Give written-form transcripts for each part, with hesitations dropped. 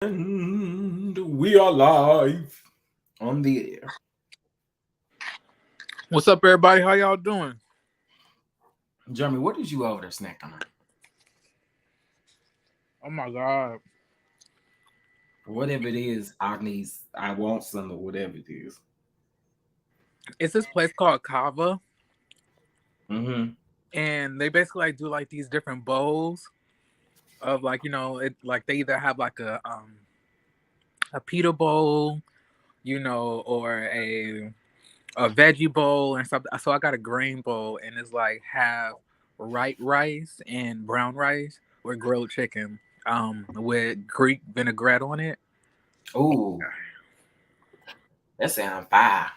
And we are live on the air. What's up, everybody? How y'all doing? Jeremy, what did you over there snacking on? Oh my god, Whatever it is, I want some or whatever it is. it's this place called Kava, Mm-hmm. and they basically like do like these different bowls of like it like they either have like a pita bowl, or a veggie bowl and stuff. So I got a green bowl, and it's like have white rice and brown rice with grilled chicken, with Greek vinaigrette on it. Ooh, that sounds fire.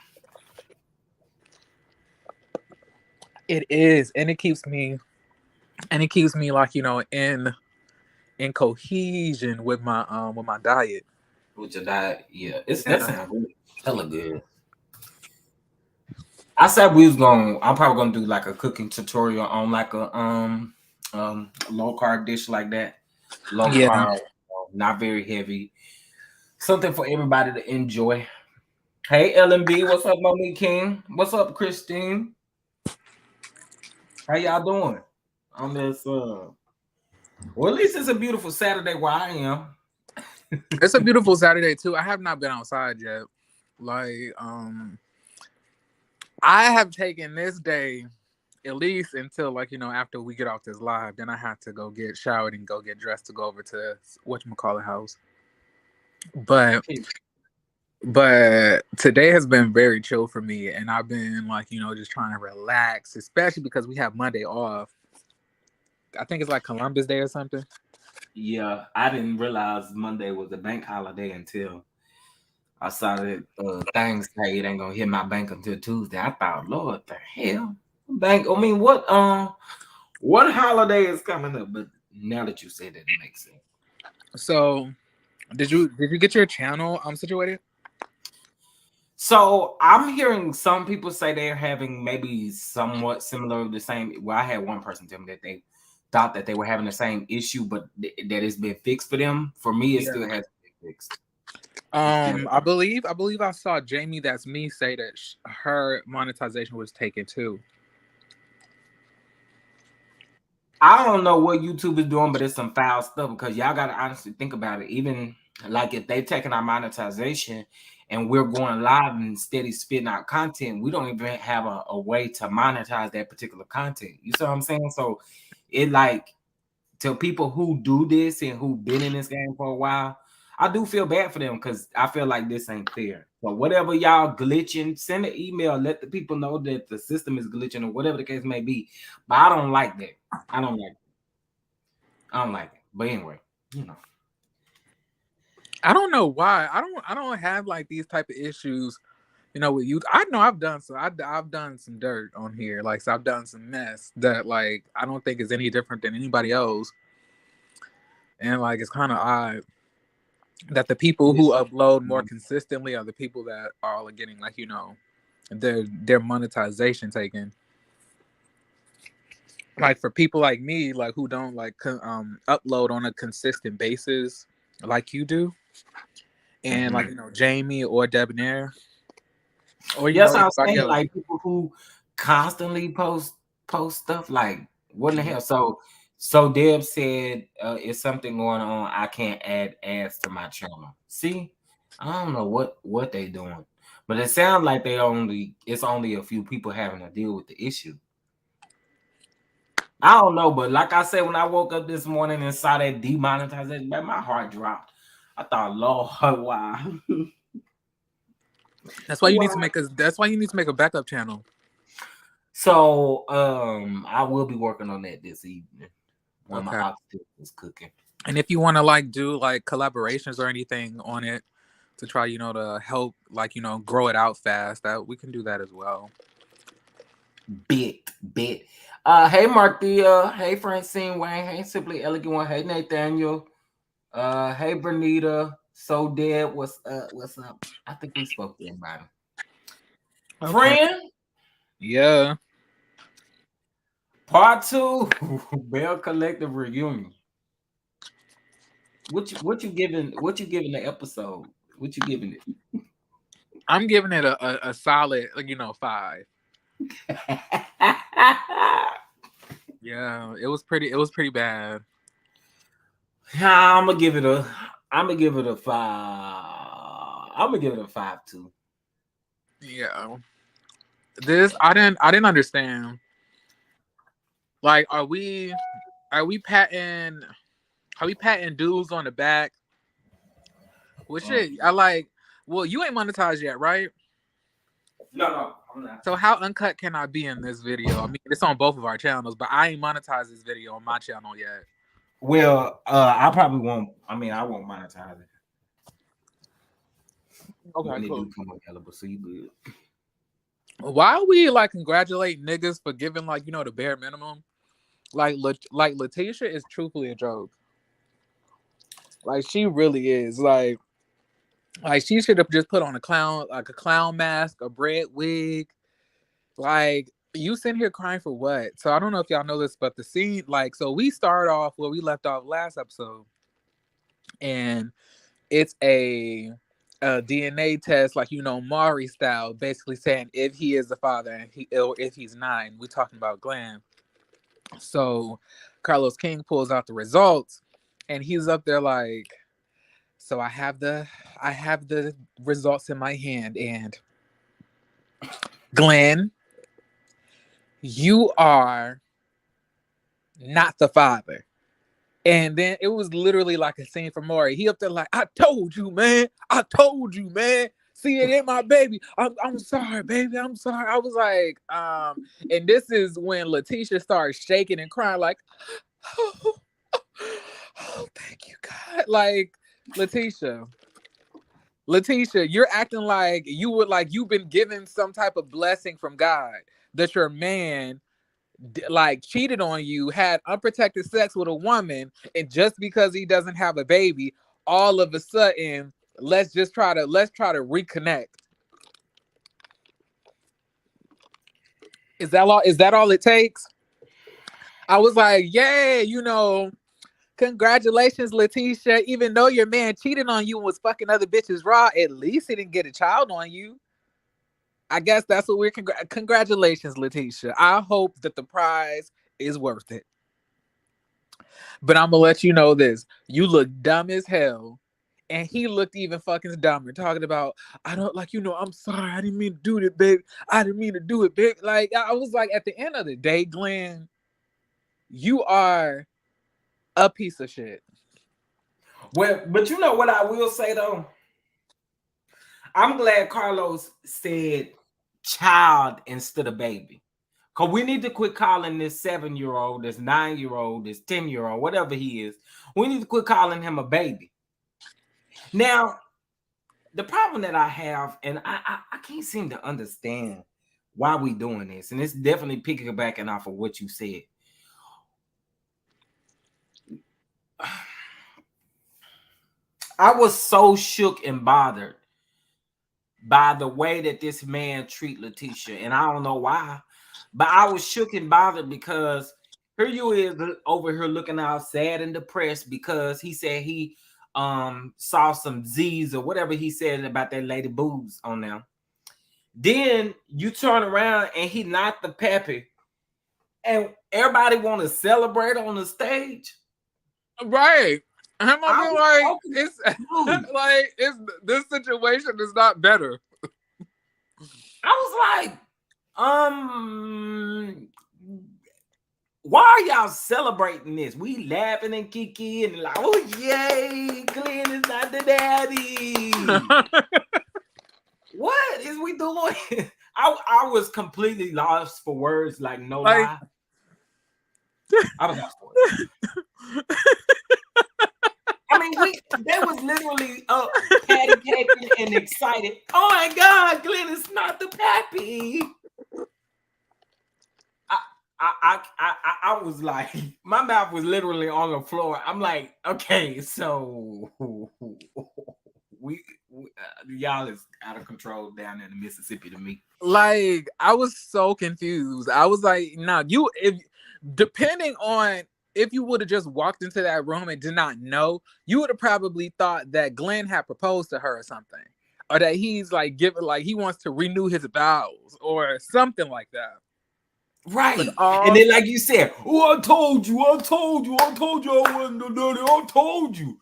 It is, and it keeps me like in cohesion with my diet. With your diet, yeah, that Yeah. sounds really hella good. I said we was going. I'm probably gonna do like a cooking tutorial on like a low carb dish like that. Low Yeah. carb, not very heavy. Something for everybody to enjoy. Hey, LMB, what's up, Monique King? What's up, Christine? How y'all doing on this? Well, at least it's a beautiful Saturday where I am. It's a beautiful Saturday too. I have not been outside yet. Like, I have taken this day at least until like, after we get off this live, then I have to go get showered and go get dressed to go over to whatchamacallit house. But today has been very chill for me, and I've been like, just trying to relax, especially because we have Monday off. I think it's like Columbus Day or something. Yeah, I didn't realize Monday was a bank holiday until I saw that things say it ain't gonna hit my bank until Tuesday. I thought, Lord, the hell, bank. I mean, what holiday is coming up? But now that you said that, it makes sense. So, did you get your channel situated? So I'm hearing some people say they're having maybe somewhat similar the same. Well, I had one person tell me that they thought that they were having the same issue, but that it's been fixed for them. For me, it Yeah. still hasn't been fixed. I believe I saw Jamie, that's me, say that her monetization was taken too. I don't know what YouTube is doing, but it's some foul stuff because y'all got to honestly think about it. Even like if they taking our monetization and we're going live and steady spitting out content, we don't even have a way to monetize that particular content. You see what I'm saying? So it like to people who do this and who been in this game for a while, I do feel bad for them because I feel like this ain't fair. So whatever y'all glitching, send an email, let the people know that the system is glitching or whatever the case may be. But I don't like that. I don't like it. I don't like it. But anyway, you know. I don't know why. I don't have like these type of issues. With you, I know I've done some dirt on here. Like, so I've done some mess that like I don't think is any different than anybody else. And like it's kind of odd that the people who upload more consistently are the people that are all getting like their monetization taken. Like for people like me, like who don't like upload on a consistent basis like you do, and like Jamie or Debonair, or Yes, I'm anybody saying else. like people who constantly post stuff like what in the hell? So Deb said it's something going on. I can't add ads to my channel. See, I don't know what they doing, but it sounds like it's only a few people having to deal with the issue. I don't know, but like I said, when I woke up this morning and saw that demonetization, man, my heart dropped. I thought, Lord, wow. That's why you need to make a backup channel. So I will be working on that this evening when my Okay. oxtail is cooking. And if you want to like do like collaborations or anything on it to try, to help like grow it out fast, that we can do that as well. Bit. Hey Marthea, hey Francine Wayne, hey Simply Elegant One, hey Nathaniel, hey Bernita, So Dead, what's up? I think we spoke to everybody. Okay. Friend, Yeah. part 2, Belle Collective reunion. What you giving the episode? What you giving I'm giving it a solid, 5. it? Yeah, it was pretty bad. Nah, I'm gonna give it a 5. I'm gonna give it a 5 too. Yeah. I didn't understand. Like, are we patting dudes on the back? Well, Uh, shit, I like. Well, you ain't monetized yet, right? no, I'm not. So how uncut can I be in this video? I mean, it's on both of our channels, but I ain't monetized this video on my channel yet. Well, I probably won't. I mean, I won't monetize it Okay, when it do cool. come available. So you good. Why are we like congratulate niggas for giving like the bare minimum? Like Letitia is truthfully a joke. Like she really is. Like she should have just put on a clown mask, a red wig. Like you sitting here crying for what? So I don't know if y'all know this, but the scene, like, so we start off where we left off last episode, and it's a DNA test, like Maury style, basically saying if he is the father and or if he's not. And we talking about Glenn. So Carlos King pulls out the results, and he's up there like, so I have the results in my hand, and Glenn, you are not the father. And then it was literally like a scene from Maury. He up there like, I told you, man. I told you, man. See, it ain't my baby. I'm sorry, baby. I'm sorry. I was like, and this is when Letitia starts shaking and crying, like, oh, oh, thank you, God. Like, Letitia, you're acting like you've been given some type of blessing from God that your man like cheated on you, had unprotected sex with a woman, and just because he doesn't have a baby, all of a sudden let's try to reconnect. Is that all it takes? I was like, yay, congratulations, Letitia. Even though your man cheated on you and was fucking other bitches raw, at least he didn't get a child on you. I guess that's what congratulations, Letitia. I hope that the prize is worth it. But I'm gonna let you know this. You look dumb as hell. And he looked even fucking dumber, talking about, I don't like, I'm sorry. I didn't mean to do it, baby. I didn't mean to do it, baby. Like, I was like, at the end of the day, Glenn, you are a piece of shit. Well, but you know what I will say though? I'm glad Carlos said child instead of baby. Because we need to quit calling this 7-year-old, this 9-year-old, this 10-year-old, whatever he is. We need to quit calling him a baby. Now, the problem that I have, and I can't seem to understand why we doing this, and it's definitely piggybacking off of what you said. I was so shook and bothered by the way that this man treat Letitia, and I don't know why, but I was shook and bothered because here you is over here looking out sad and depressed because he said he saw some Z's or whatever he said about that lady boobs on them. Then you turn around and he not the pappy, and everybody want to celebrate on the stage. Right. I'm gonna be like, it's Dude, like this situation is not better. I was like, why are y'all celebrating this? We laughing and kiki and like, oh yay, Glenn is not the daddy. What is we doing? I was completely lost for words, like no lie. I was lost for words. I mean, they was literally patty caking and excited. Oh my God, Glenn is not the pappy. I was like, my mouth was literally on the floor. I'm like, okay, so we y'all is out of control down in the Mississippi to me. Like, I was so confused. I was like, nah, if depending on if you would have just walked into that room and did not know, you would have probably thought that Glenn had proposed to her or something, or that he's like giving, like he wants to renew his vows or something like that. But Right. And all then, like you said, oh, I told you I wasn't the dirty. I told you.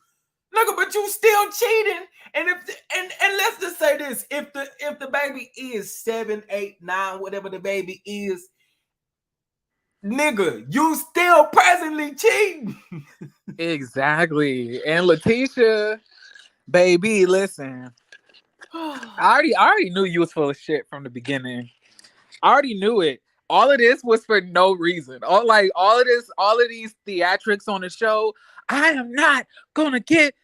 Nigga, but you still cheating. And and let's just say this: if the baby is 7, 8, 9, whatever the baby is, nigga, you still presently cheating. exactly. And Letitia, baby, listen, I already knew you was full of shit from the beginning. I already knew it. All of this was for no reason. All of these theatrics on the show. I am not gonna get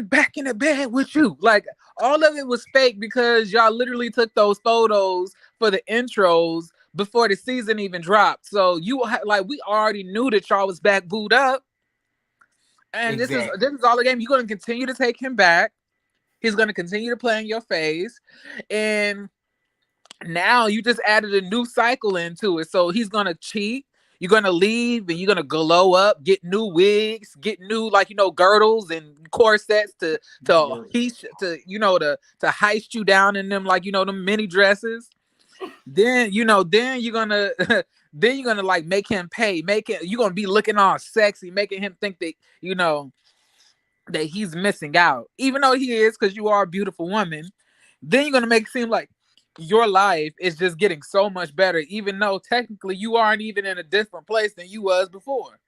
back in the bed with you. Like all of it was fake because y'all literally took those photos for the intros before the season even dropped. So like we already knew that y'all was back booed up. And Exactly. this is all the game. You're gonna continue to take him back. He's gonna continue to play in your face, and now you just added a new cycle into it. So he's gonna cheat. You're gonna leave, and you're gonna glow up, get new wigs, get new girdles and corsets to heist you down in them them mini dresses. Then then you're gonna then you're gonna like make him pay, you're gonna be looking all sexy, making him think that that he's missing out, even though he is, because you are a beautiful woman. Then you're gonna make it seem like your life is just getting so much better, even though technically you aren't even in a different place than you was before.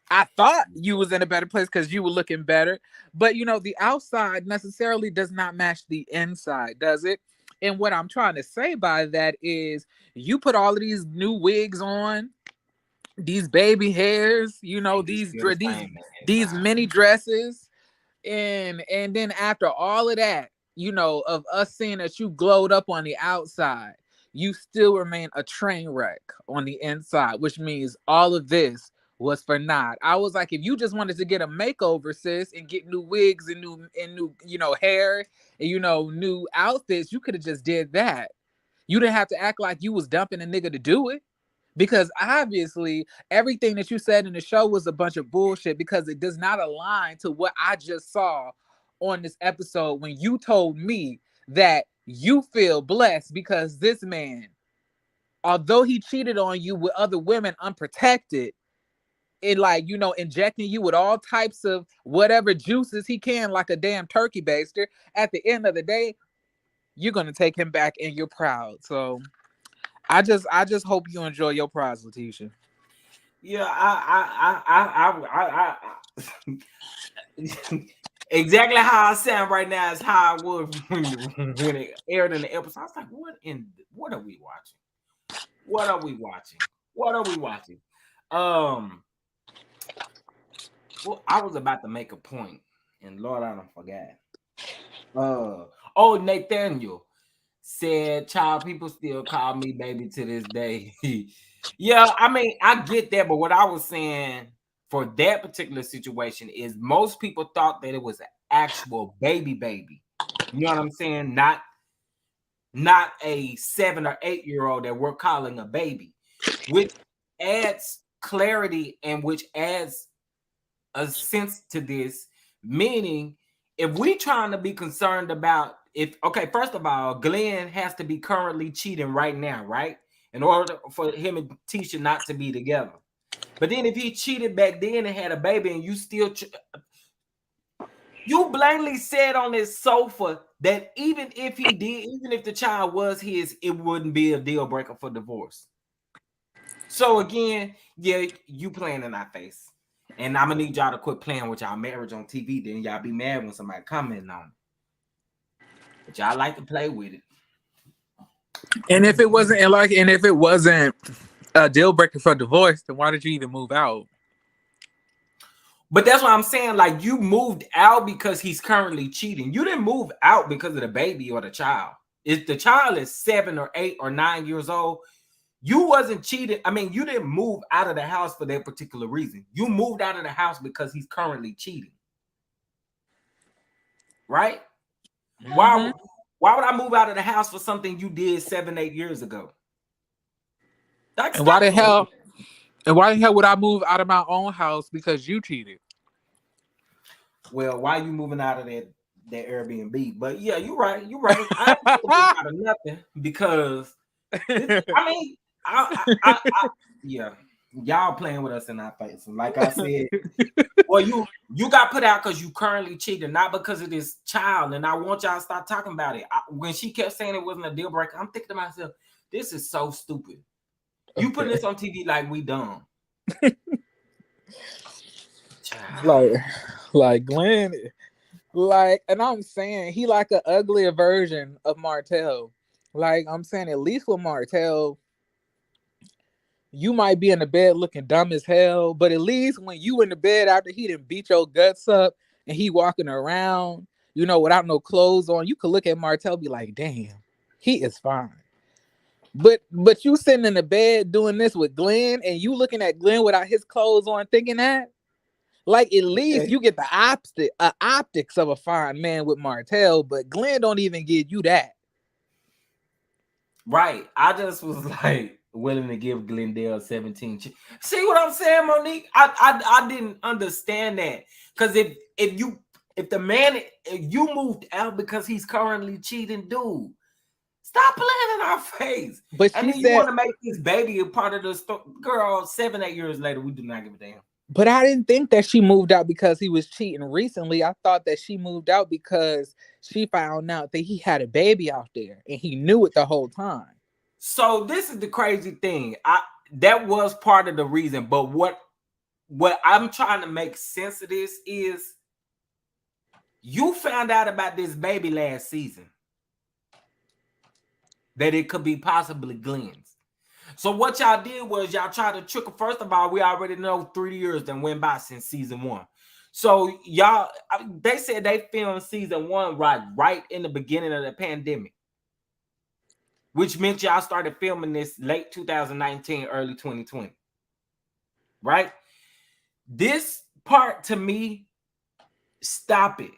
I thought you was in a better place because you were looking better, but the outside necessarily does not match the inside, does it? And what I'm trying to say by that is you put all of these new wigs on, these baby hairs, And you still the same these inside. mini dresses, and then after all of that, of us seeing that you glowed up on the outside, you still remain a train wreck on the inside, which means all of this was for naught. I was like, if you just wanted to get a makeover, sis, and get new wigs and new hair and new outfits, you could have just did that. You didn't have to act like you was dumping a nigga to do it. Because obviously everything that you said in the show was a bunch of bullshit, because it does not align to what I just saw on this episode when you told me that you feel blessed because this man, although he cheated on you with other women unprotected, and injecting you with all types of whatever juices he can like a damn turkey baster, at the end of the day, you're going to take him back and you're proud. So I just hope you enjoy your prize, Letitia. Yeah, exactly how I sound right now is how I was when it aired in the episode. I was like, what are we watching? What are we watching? What are we watching? Well, I was about to make a point, and Lord, I don't forget. Oh, Nathaniel said, "Child, people still call me baby to this day." Yeah, I mean, I get that, but what I was saying for that particular situation is most people thought that it was an actual baby. You know what I'm saying? Not a 7 or 8 year old that we're calling a baby, which adds clarity and which adds a sense to this. Meaning, if we trying to be concerned about first of all, Glenn has to be currently cheating right now, right? In order for him and Tisha not to be together. But then if he cheated back then and had a baby and you still you blatantly said on this sofa that even if he did, even if the child was his, it wouldn't be a deal breaker for divorce. So again, yeah, you playing in our face. And I'm gonna need y'all to quit playing with y'all marriage on TV. Then y'all be mad when somebody commenting on it. But y'all like to play with it. And if it wasn't a deal breaker for divorce, then why did you even move out? But that's what I'm saying. Like, you moved out because he's currently cheating. You didn't move out because of the baby or the child. If the child is 7 or 8 or 9 years old, you wasn't cheating. I mean, you didn't move out of the house for that particular reason. You moved out of the house because he's currently cheating. Right? Mm-hmm. Why would I move out of the house for something you did 7, 8 years ago? Like, And why the hell? And why the hell would I move out of my own house because you cheated? Well, why you moving out of that Airbnb? But yeah, you're right. You're right. I ain't moving out of nothing because this. I mean, yeah, y'all playing with us in our face. And like I said, well, you got put out because you currently cheated, not because of this child. And I want y'all to stop talking about it. When she kept saying it wasn't a deal breaker, I'm thinking to myself, this is so stupid. You putting this on TV like we dumb. like Glenn, and I'm saying he like an uglier version of Martell. Like I'm saying, at least with Martell, you might be in the bed looking dumb as hell, but at least when you in the bed after he done beat your guts up and he walking around, without no clothes on, you could look at Martell, be like, damn, he is fine. But you sitting in the bed doing this with Glenn, and you looking at Glenn without his clothes on, thinking that, like, at least you get the optics of a fine man with Martell, but Glenn don't even give you that. Right. I just was like willing to give Glendale 17. See what I'm saying, Monique? I didn't understand that. Because if the man, if you moved out because he's currently cheating, dude, stop playing in our face. But and then you want to make this baby a part of the story. Girl, 7-8 years later, we do not give a damn. But I didn't think that she moved out because he was cheating recently. I thought that she moved out because she found out that he had a baby out there and he knew it the whole time. So this is the crazy thing. That was part of the reason. But what I'm trying to make sense of this is you found out about this baby last season. That it could be possibly Glenn's. So what y'all did was y'all tried to trick her. First of all, we already know 3 years that went by since season 1. So y'all, they said they filmed season 1 right in the beginning of the pandemic, which meant y'all started filming this late 2019, early 2020. Right? This part to me, stop it.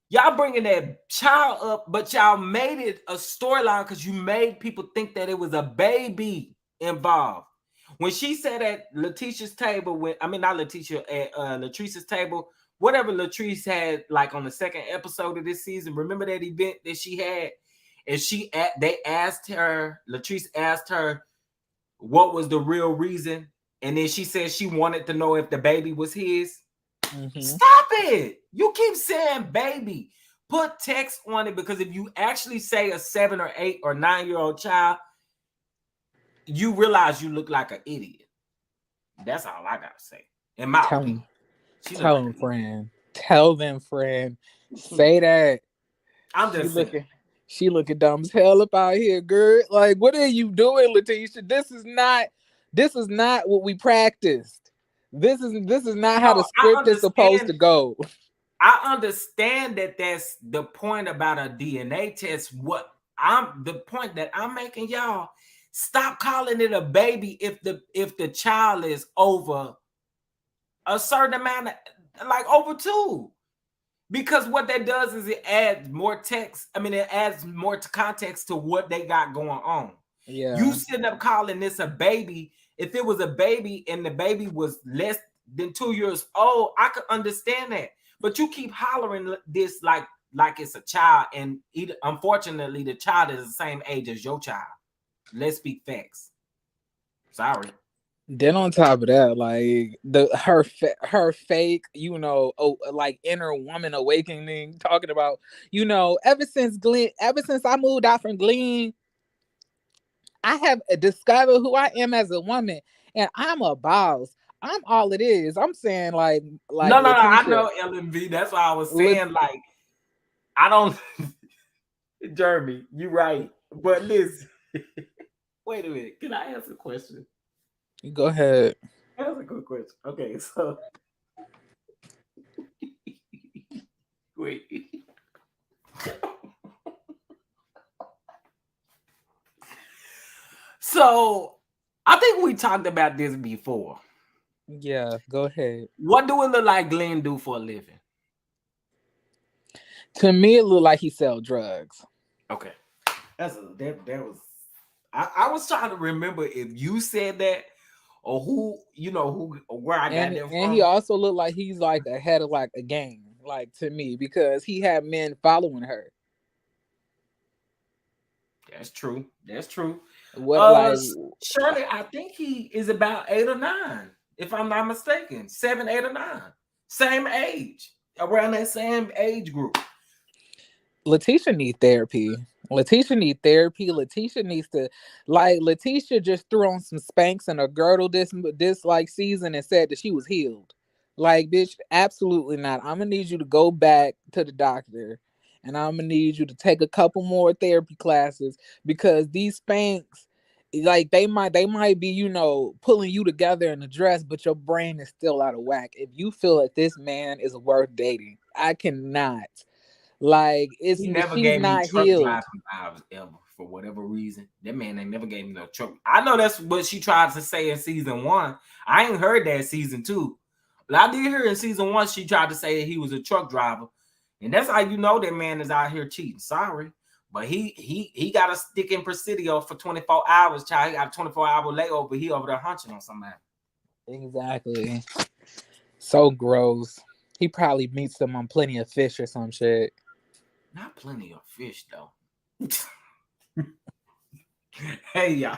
Y'all bringing that child up, but y'all made it a storyline because you made people think that it was a baby involved. When she said at Letitia's table, not Letitia, at Latrice's table, whatever Latrice had like on the second episode of this season, remember that event that she had? And Latrice asked her what was the real reason. And then she said she wanted to know if the baby was his. Mm-hmm. Stop it. You keep saying baby. Put text on it, because if you actually say a 7 or 8 or 9-year-old child, you realize you look like an idiot. That's all I gotta say. In my opinion. Tell them, friend. Tell them, friend. Say that. I'm just saying. She looking dumb as hell up out here, girl. Like, what are you doing, Letitia? This is not what we practiced. This is not how the script is supposed to go. I understand that that's the point about a DNA test. The point that I'm making, y'all, stop calling it a baby if the child is over a certain amount of, like over 2. Because what that does is it adds more text. It adds more context to what they got going on. Yeah. You sitting up calling this a baby. If it was a baby and the baby was less than 2 years old, I could understand that. But you keep hollering this like it's a child, and unfortunately, the child is the same age as your child. Let's speak facts. Sorry. Then on top of that, like her fake, like inner woman awakening, talking about, ever since I moved out from Glenn, I have discovered who I am as a woman, and I'm a boss. I'm all it is. I'm saying like no, I know LMV. That's why I was saying I don't. Jeremy, you right, but listen. Wait a minute. Can I ask a question? You go ahead. That's a good question. Okay, so wait. So I think we talked about this before. Yeah, go ahead. What do it look like Glenn do for a living? To me, it looked like he sell drugs. Okay, that was. I was trying to remember if you said that or who, who, where I got them And he from. also looked like he's like ahead of like a game, like to me, because he had men following her. That's true. That's true. What like Shirley, I think he is about 8 or 9, if I'm not mistaken. 7, 8 or 9. Same age. Around that same age group. Letitia need therapy. Letitia need therapy. Letitia needs to Letitia just threw on some Spanx and a girdle this like season and said that she was healed. Like, bitch, absolutely not. I'm gonna need you to go back to the doctor and I'm gonna need you to take a couple more therapy classes because these Spanx, like they might be, pulling you together in a dress, but your brain is still out of whack. If you feel that this man is worth dating, I cannot. Like He never she's gave me not truck healed. driving vibes ever, for whatever reason. That man ain't never gave me no truck. I know that's what she tried to say in season 1. I ain't heard that season 2. But I did hear in season 1 she tried to say that he was a truck driver. And that's how you know that man is out here cheating. Sorry. But he got a stick in Presidio for 24 hours, child. He got a 24-hour layover. He over there hunching on somebody. Exactly. So gross. He probably meets them on Plenty of Fish or some shit. Not plenty of fish, though. Hey, y'all.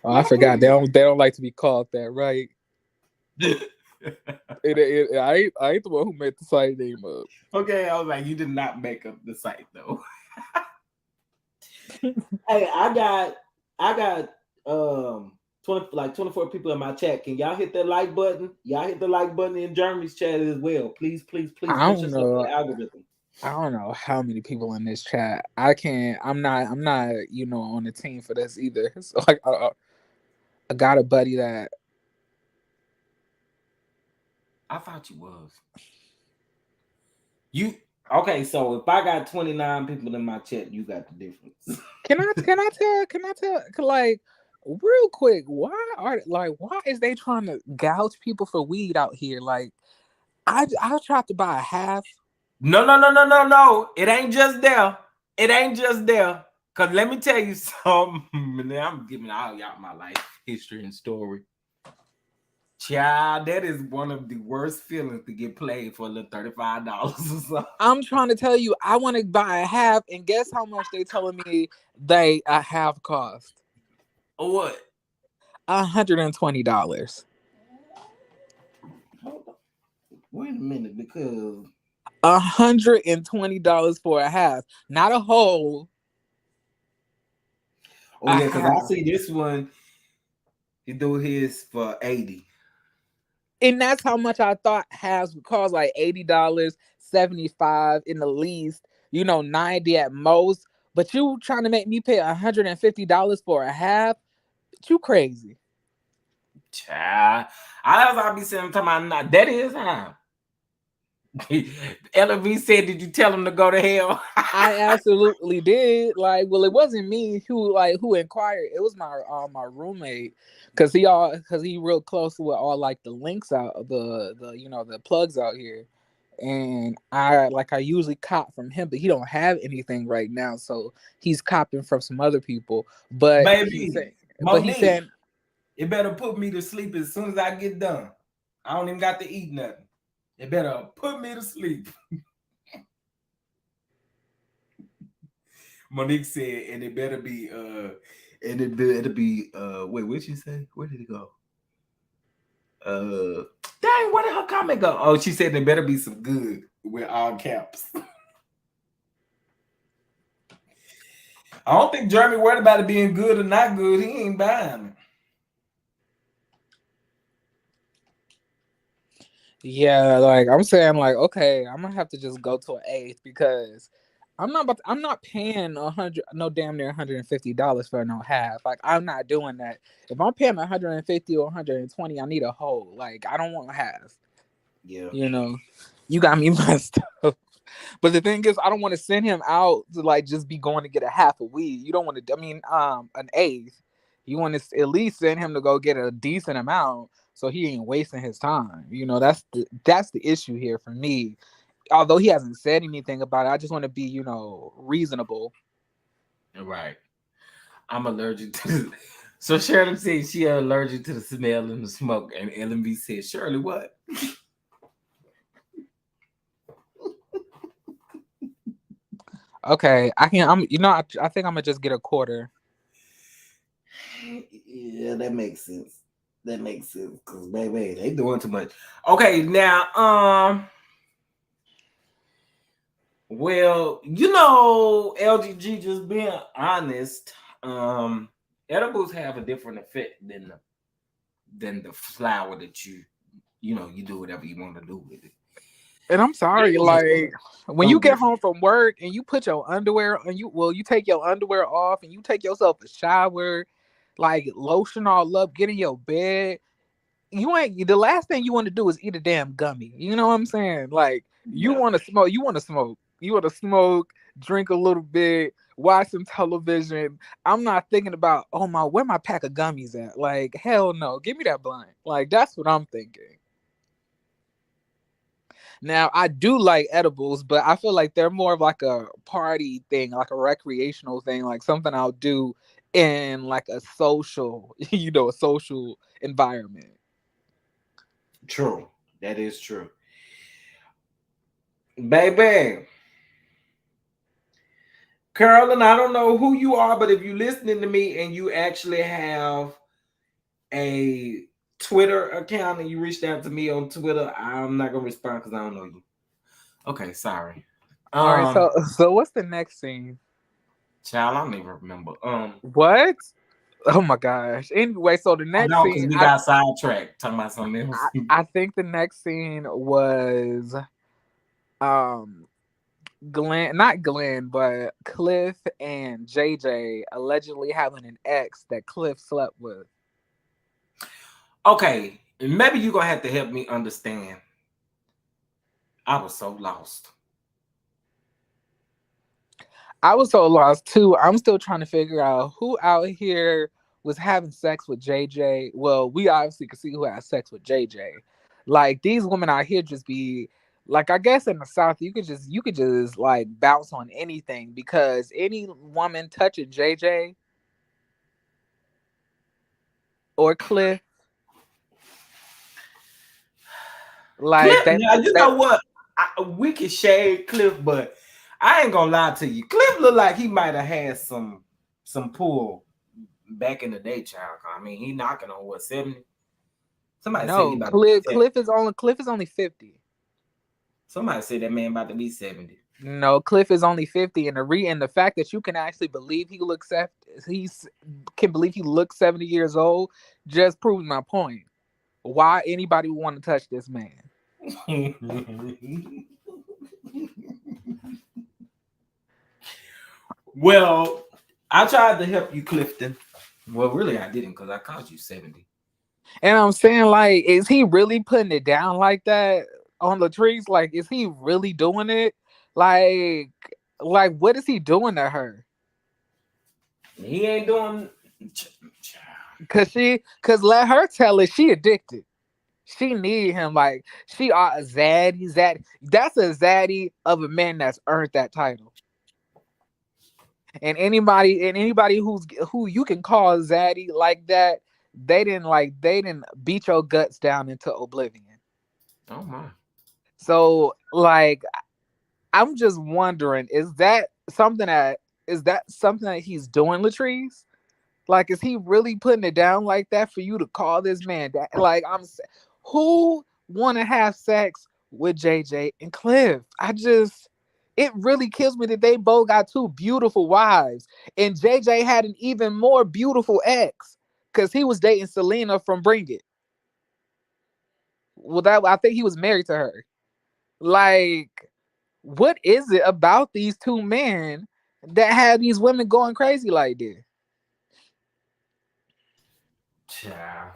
Oh, I forgot. They don't like to be called that, right? I ain't the one who made the site name up. Okay, I was like, you did not make up the site, though. Hey, I got 24 people in my chat. Can y'all hit that like button? Y'all hit the like button in Jeremy's chat as well. Please, please, please I push don't us up in know. the algorithm. I don't know how many people in this chat. I can't. I'm not. On the team for this either. So like, I got a buddy that. I thought you was. You okay, so if I got 29 people in my chat, you got the difference. Can I tell like real quick, why is they trying to gouge people for weed out here? Like I tried to buy a half. No, no, no, no, no, no. It ain't just there. It ain't just there. Cause let me tell you something. I'm giving all y'all my life history and story. Child, that is one of the worst feelings to get played for a little $35 or something. I'm trying to tell you, I want to buy a half, and guess how much they telling me they a half cost? Or what? $120. Hold on. Wait a minute, because $120 for a half, not a whole. oh A yeah, because I half. see this one. He do his for 80. And that's how much I thought halves would cost, like $80, 75 in the least, 90 at most. But you trying to make me pay $150 for a half? You crazy. Child. I'll be saying to my not that is how. LV said, did you tell him to go to hell? I absolutely did. Like, well, it wasn't me who inquired. It was my roommate, because he real close with all like the links out the plugs out here, and I usually cop from him, but he don't have anything right now, so he's copping from some other people. But Baby, he Monique, said, it better put me to sleep as soon as I get done. I don't even got to eat nothing. It better put me to sleep. Monique said, and it better be and it better be wait, what'd she say? Where did it go? Dang, where did her comment go? Oh, she said there better be some good with all caps. I don't think Jeremy worried about it being good or not good. He ain't buying it. yeah, like I'm saying, like, okay, I'm gonna have to just go to an eighth because I'm not paying 100, no damn near $150 for no half. Like, I'm not doing that. If I'm paying 150 or 120, I need a whole. Like, I don't want half. Yeah. You got me messed up. But the thing is, I don't want to send him out to like just be going to get a half a weed. You don't want to. I mean, an eighth. You want to at least send him to go get a decent amount, so he ain't wasting his time. That's the issue here for me. Although he hasn't said anything about it, I just want to be reasonable. Right. I'm allergic to So Shirley said she allergic to the smell and the smoke, and LMB said, "Shirley, what?" Okay, I can. I'm. You know, I think I'm gonna just get a quarter. Yeah, that makes sense. That makes sense because baby, they doing too much. Okay, now well, LGG just being honest, edibles have a different effect than the flower that you do whatever you want to do with it. And I'm sorry, It's just like when so you get different. home from work and you put your underwear and you take your underwear off and you take yourself a shower, like lotion all up, get in your bed. You ain't the last thing you want to do is eat a damn gummy. You know what I'm saying? Like you Yeah, want to smoke, you want to smoke, you want to smoke, drink a little bit, watch some television. I'm not thinking about where my pack of gummies at. Like hell no, give me that blunt. Like that's what I'm thinking. Now I do like edibles, but I feel like they're more of like a party thing, like a recreational thing, like something I'll do in like a social, a social environment. true. That is true, baby. Carolyn, I don't know who you are, but if you're listening to me and you actually have a Twitter account and you reached out to me on Twitter, I'm not gonna respond because I don't know you. Okay, sorry. All right, Um, so what's the next scene? Child, I don't even remember. What? Oh my gosh. Anyway, so the I next know because scene, we got sidetracked talking about something else. I think the next scene was um Glenn, not Glenn, but Cliff and JJ allegedly having an ex that Cliff slept with. Okay, maybe you're gonna have to help me understand. I was so lost. I was so lost too. I'm still trying to figure out who out here was having sex with JJ. Well, we obviously could see who had sex with JJ. Like these women out here just be like I guess in the South you could just like bounce on anything because any woman touching JJ or Cliff, like Cliff, they now you that know what? We can shade Cliff, but I ain't gonna lie to you. Cliff looked like he might have had some pull back in the day, child. I mean, he knocking on what 70? Somebody said he no about to be Cliff 70. Cliff is only 50. Somebody said that man about to be 70. No, Cliff is only 50, and the fact that you can actually believe he's can believe he looks 70 years old just proves my point. Why anybody would want to touch this man? Well, I tried to help you, Clifton. Well, really, I didn't because I called you 70. And I'm saying, like, is he really putting it down like that on Latrice? Like, is he really doing it? Like, like, what is he doing to her? He ain't doing. Cause let her tell it. She addicted. She need him. Like, she a zaddy, zaddy. That's a zaddy of a man that's earned that title. And anybody who you can call zaddy like that, they didn't beat your guts down into oblivion. Oh my. So like I'm just wondering, is that something that he's doing, Latrice? Like, is he really putting it down like that for you to call this man that? Like, who want to have sex with JJ and Cliff? It really kills me that they both got two beautiful wives, and JJ had an even more beautiful ex because he was dating Selena from Bring It. Well, that I think he was married to her. Like, what is it about these two men that have these women going crazy like this? Child.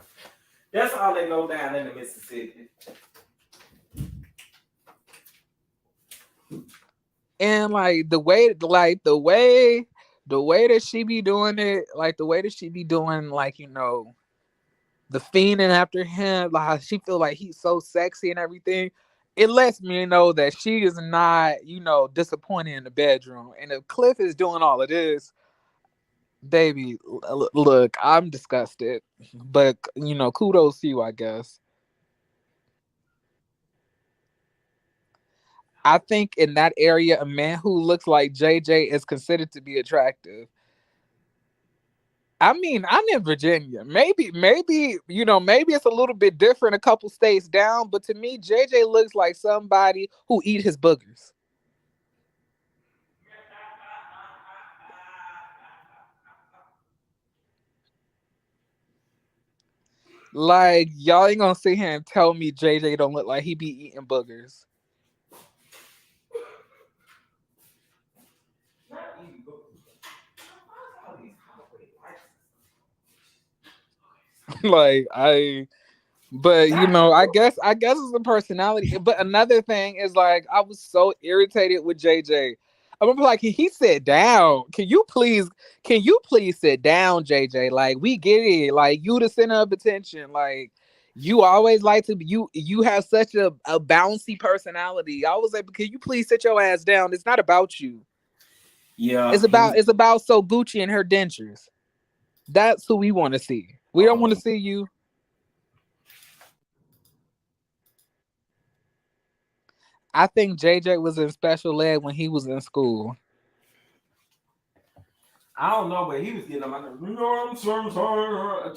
That's all they know down in the Mississippi. And like the way that she be doing it, like the way that she be doing, like the fiending after him, like she feel like he's so sexy and everything. It lets me know that she is not, disappointed in the bedroom. And if Cliff is doing all of this, Baby, look, I'm disgusted, but kudos to you, I guess. I think in that area, a man who looks like JJ is considered to be attractive. I mean, I'm in Virginia. Maybe maybe it's a little bit different a couple states down, but to me, JJ looks like somebody who eat his boogers. Like y'all ain't gonna sit here and tell me JJ don't look like he be eating boogers. Like I But I guess it's the personality. But another thing is like I was so irritated with JJ. I remember like he said down. Can you please sit down, JJ? Like we get it. Like you the center of attention. Like you always like to be you have such a bouncy personality. I was like, can you please sit your ass down? It's not about you. Yeah, It's he was. about it's about So Gucci and her dentures. That's who we want to see. We don't want to Um, see you. I think JJ was in special ed when he was in school. I don't know, but he was getting on my nerves. You know what I'm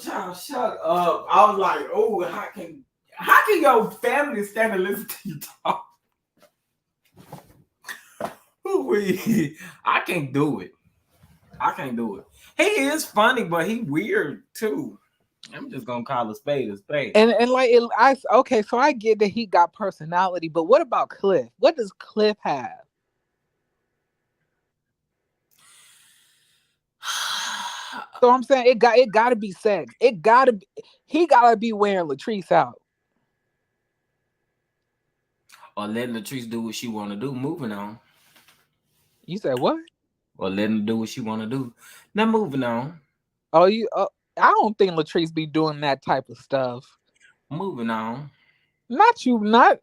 saying? Child, shut up. I was like, oh, how can your family stand and listen to you talk? I can't do it. I can't do it. He is funny, but he weird too. I'm just gonna call a spade a spade. And like okay, so I get that he got personality, but what about Cliff? What does Cliff have? So I'm saying it gotta be sex. He gotta be wearing Latrice out. Or letting Latrice do what she want to do. Moving on. You said what? Or letting her do what she want to do. Now moving on. Oh, I don't think Latrice be doing that type of stuff. Moving on. Not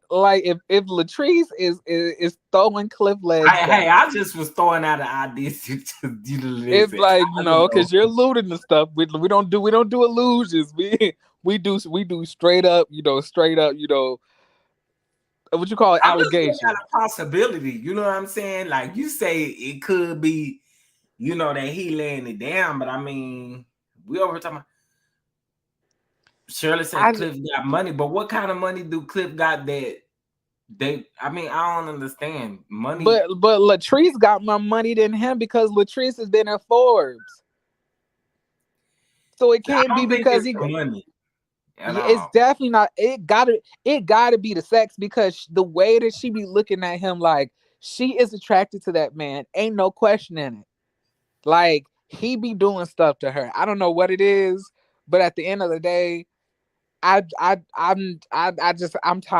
like if Latrice is throwing Cliff legs Hey, back. I just was throwing out an idea to you to If listen. like I don't know. because you're alluding to stuff. We don't do illusions. We do straight up. What you call it, I'm just looking at allegations. a possibility. You know what I'm saying? Like you say, it could be, that he laying it down. But I mean, we over talking. Shirley said I Cliff got money, but what kind of money do Cliff got that they? I mean, I don't understand money. but Latrice got more money than him because Latrice has been in Forbes. So it I can't be don't think because it's he. the money at Yeah, it's all. definitely not. It gotta be the sex because the way that she be looking at him, like she is attracted to that man. Ain't no question in it. Like he be doing stuff to her. I don't know what it is, but at the end of the day, I'm tired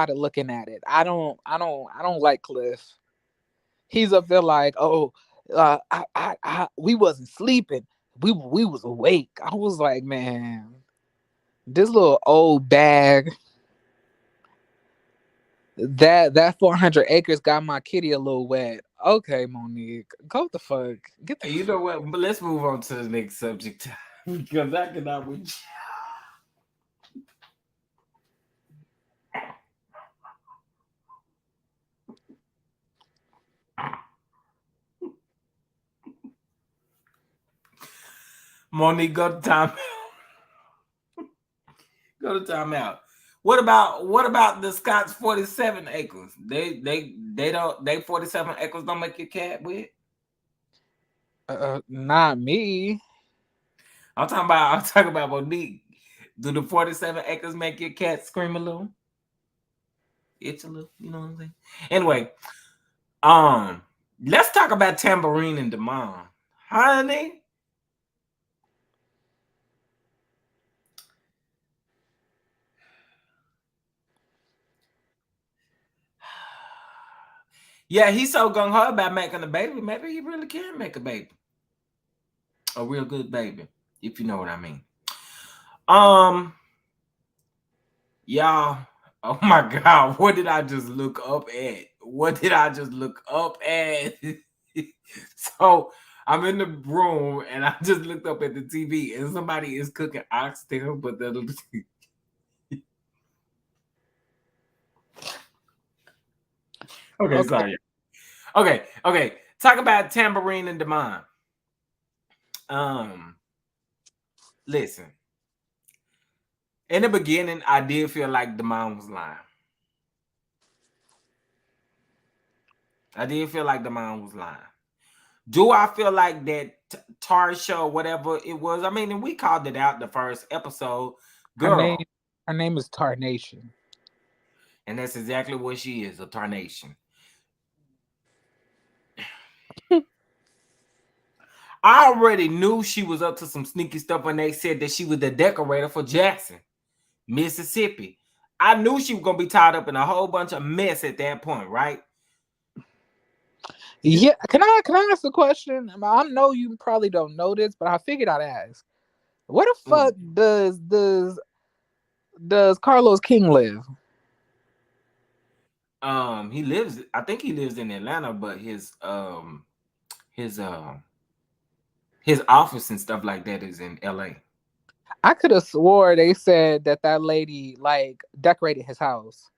of looking at it. I don't like Cliff. He's up there like, oh, we wasn't sleeping. We was awake. I was like, man, this little old bag. That 400 acres got my kitty a little wet. Okay, Monique, go the fuck. Get the. You know what? But let's move on to the next subject because I cannot with you. Monique, go to time. Go to timeout. What about the Scott's 47 acres? They 47 acres don't make your cat with. Not me. I'm talking about Monique. Do the 47 acres make your cat scream a little? It's a little, you know what I'm saying? Anyway, um, let's talk about Tambourine and Demond. Honey, yeah, he's so gung ho about making a baby. Maybe he really can make a baby, a real good baby, if you know what I mean. Um, y'all, oh my god, what did I just look up at? What did I just look up at? So I'm in the room and I just looked up at the TV and somebody is cooking oxtail, but the okay, Okay. sorry. Okay. Talk about Tambourine and Demond. Um, listen. In the beginning, I did feel like Demond was lying. I did feel like Demond was lying. Do I feel like that Tarsha, whatever it was? I mean, and we called it out the first episode, Her name girl, her name is Tarnation. and that's exactly what she is, a tarnation. I already knew she was up to some sneaky stuff when they said that she was the decorator for Jackson, Mississippi. I knew she was gonna be tied up in a whole bunch of mess at that point, right? Yeah, can I ask a question? I know you probably don't know this, but I figured I'd ask. Where the fuck does Carlos King live? He lives. I think he lives in Atlanta, but his his office and stuff like that is in L.A. I could have swore they said that lady like decorated his house.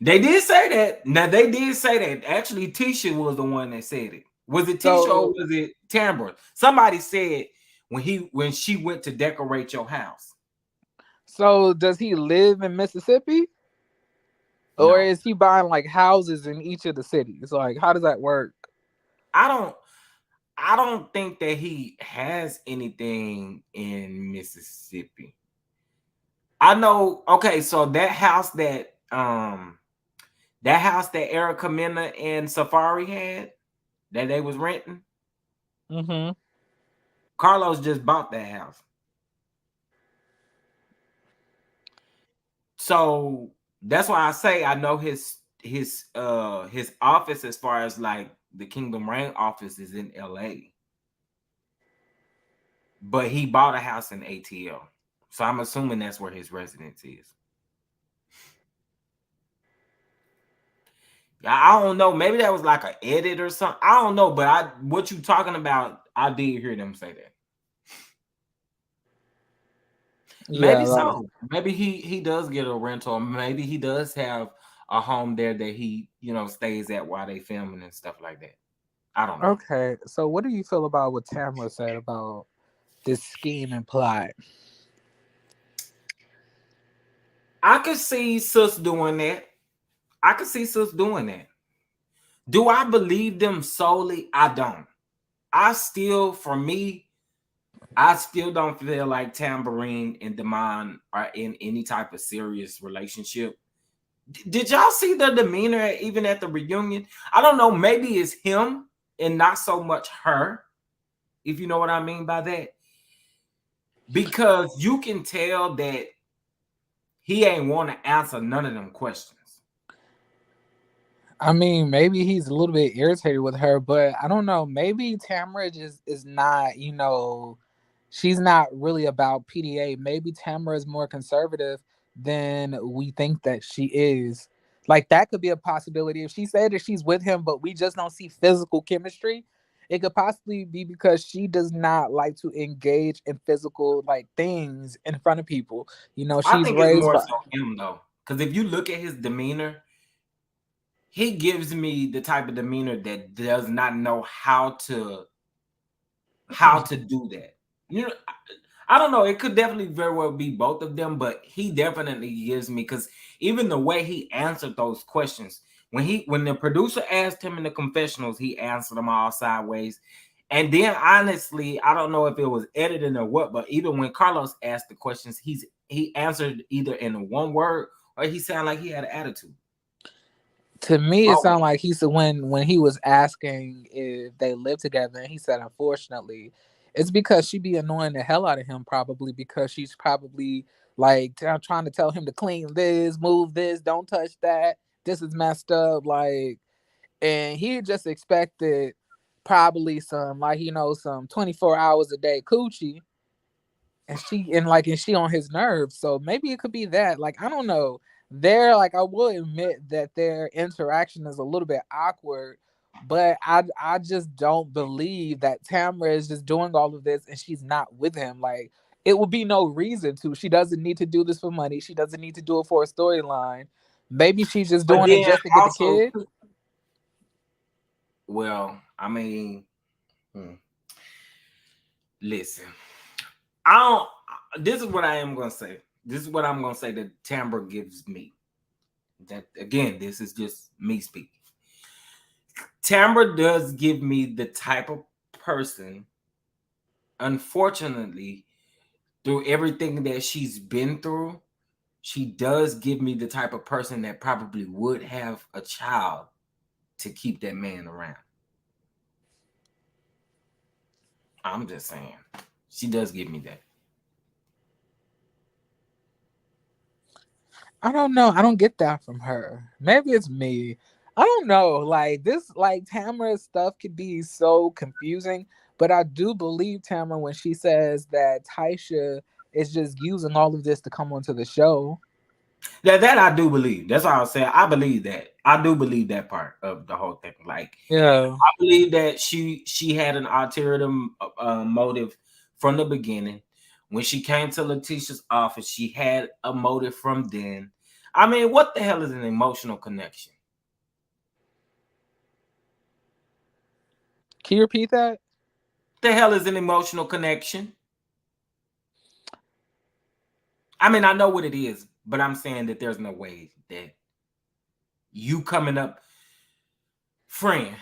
They did say that. Now they did say that. Actually, Tisha was the one that said it. Was it Tisha or So was it Tambra? Somebody said when she went to decorate your house. so does he live in Mississippi? Or No, is he buying like houses in each of the cities? Like how does that work? I don't. I don't think that he has anything in Mississippi. I know. Okay, so that house that Erica Mena and Safari had that they was renting, Mm-hmm. Carlos just bought that house. So that's why I say I know his office as far as like the Kingdom Reign office is in LA. But he bought a house in ATL. So I'm assuming that's where his residence is. I don't know. Maybe that was like an edit or something. I don't know, but what you talking about, I did hear them say that. Yeah, Maybe like so. Maybe he does get a rental. Maybe he does have a home there that he, stays at while they filming and stuff like that. I don't know. okay. So what do you feel about what Tamara said about this scheme and plot? I could see Sus doing that. I could see Sus doing that. Do I believe them solely? I don't. For me, I still don't feel like Tambourine and Damon are in any type of serious relationship. Did y'all see the demeanor even at the reunion? I don't know. Maybe it's him and not so much her, if you know what I mean by that. Because you can tell that he ain't want to answer none of them questions. I mean, maybe he's a little bit irritated with her, but I don't know. Maybe Tamara just is not, she's not really about PDA. Maybe Tamara is more conservative than we think that she is. Like that could be a possibility. If she said that she's with him, but we just don't see physical chemistry, it could possibly be because she does not like to engage in physical like things in front of people. I She's think it's raised more by so him though. Because if you look at his demeanor, he gives me the type of demeanor that does not know how to do that. You know, I don't know. It could definitely very well be both of them, but he definitely gives me because even the way he answered those questions when the producer asked him in the confessionals, he answered them all sideways. And then honestly, I don't know if it was editing or what, but even when Carlos asked the questions, he answered either in one word or he sounded like he had an attitude. To me it Always. sounded like he said when he was asking if they live together and he said unfortunately it's because she be annoying the hell out of him probably because she's probably like trying to tell him to clean this, move this, don't touch that, this is messed up, like, and he just expected probably some like some 24 hours a day coochie, and she on his nerves. So maybe it could be that. Like I don't know. They're like I will admit that their interaction is a little bit awkward But I just don't believe that Tamara is just doing all of this and she's not with him. Like it would be no reason to. She doesn't need to do this for money. She doesn't need to do it for a storyline. Maybe she's just But doing it then just to get the also, kid. well, I mean, hmm, listen, I don't. This is what I am gonna say. This is what I'm gonna say that Tamra gives me. That again, this is just me speaking. Tamra does give me the type of person, unfortunately, through everything that she's been through, she does give me the type of person that probably would have a child to keep that man around. I'm just saying. She does give me that. I don't know. I don't get that from her. Maybe it's me. I don't know. Like this, like Tamara's stuff could be so confusing, but I do believe Tamara when she says that Taisha is just using all of this to come onto the show. That I do believe. That's all I'm saying. I believe that. I do believe that part of the whole thing. Like Yeah. I believe that she had an ulterior motive from the beginning. When she came to Letitia's office, she had a motive from then. I mean, what the hell is an emotional connection? Can you repeat that? The hell is an emotional connection? I mean, I know what it is, but I'm saying that there's no way that you coming up, friend,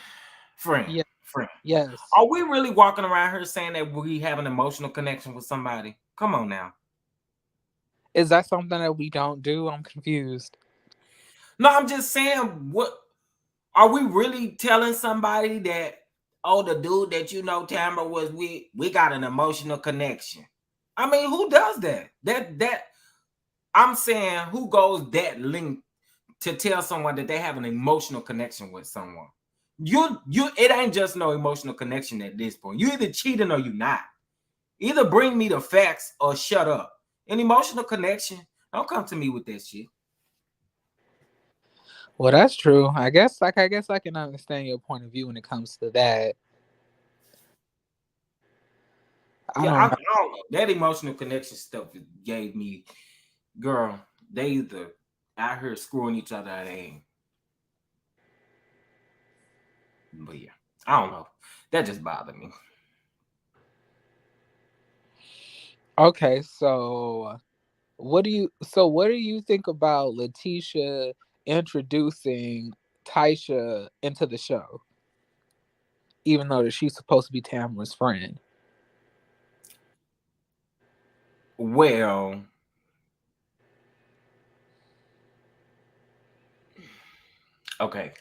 friend, Yeah. friend. Yes. Are we really walking around here saying that we have an emotional connection with somebody? Come on now. Is that something that we don't do? I'm confused. No, I'm just saying, what are we really telling somebody that, oh, the dude that you know Tamara was with, we got an emotional connection? I mean, who does that? That I'm saying, who goes that length to tell someone that they have an emotional connection with someone? You it ain't just no emotional connection at this point. You either cheating or you not. Either bring me the facts or shut up. An emotional connection, don't come to me with that shit. Well, that's true. I guess I can understand your point of view when it comes to that. I Yeah, don't know. I don't know. That emotional connection stuff gave me, girl, they either out here screwing each other or they ain't. But yeah, I don't know. That just bothered me. Okay, so what do you think about Letitia introducing Taisha into the show, even though that she's supposed to be Tamara's friend? Well, okay.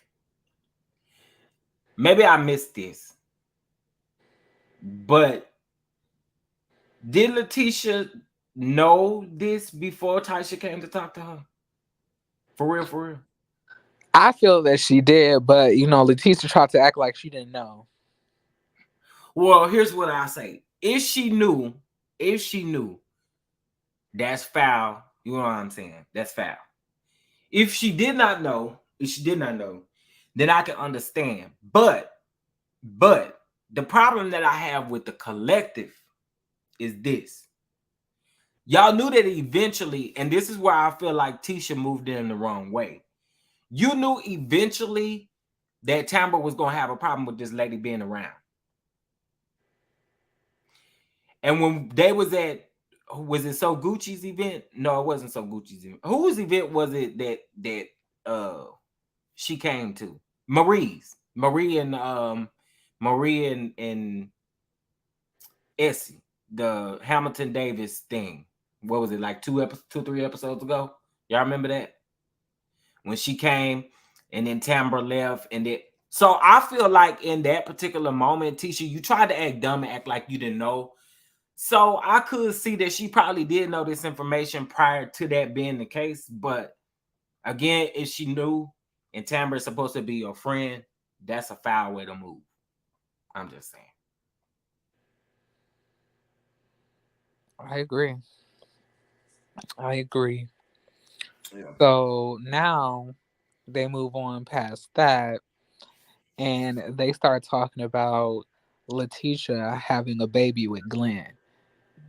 Maybe I missed this, but did Letitia know this before Taisha came to talk to her? For real, for real. I feel that she did, but Letitia tried to act like she didn't know. Well, here's what I say. If she knew, that's foul. You know what I'm saying? That's foul. If she did not know, then I can understand. But the problem that I have with the collective is this. Y'all knew that eventually, and this is where I feel like Tisha moved in the wrong way. You knew eventually that Tamber was gonna have a problem with this lady being around. And when they was at, was it So Gucci's event? No, it wasn't So Gucci's event. Whose event was it that uh she came to? Marie and Essie, the Hamilton Davis thing. What was it, like 2, 3 episodes ago? Y'all remember that? When she came and then Tambra left and then, so I feel like in that particular moment, Tisha, you tried to act dumb and act like you didn't know. So I could see that she probably did know this information prior to that being the case. But again, if she knew and Tambra is supposed to be your friend, that's a foul way to move. I'm just saying. I agree. I agree. Yeah. So now they move on past that, and they start talking about Letitia having a baby with Glenn.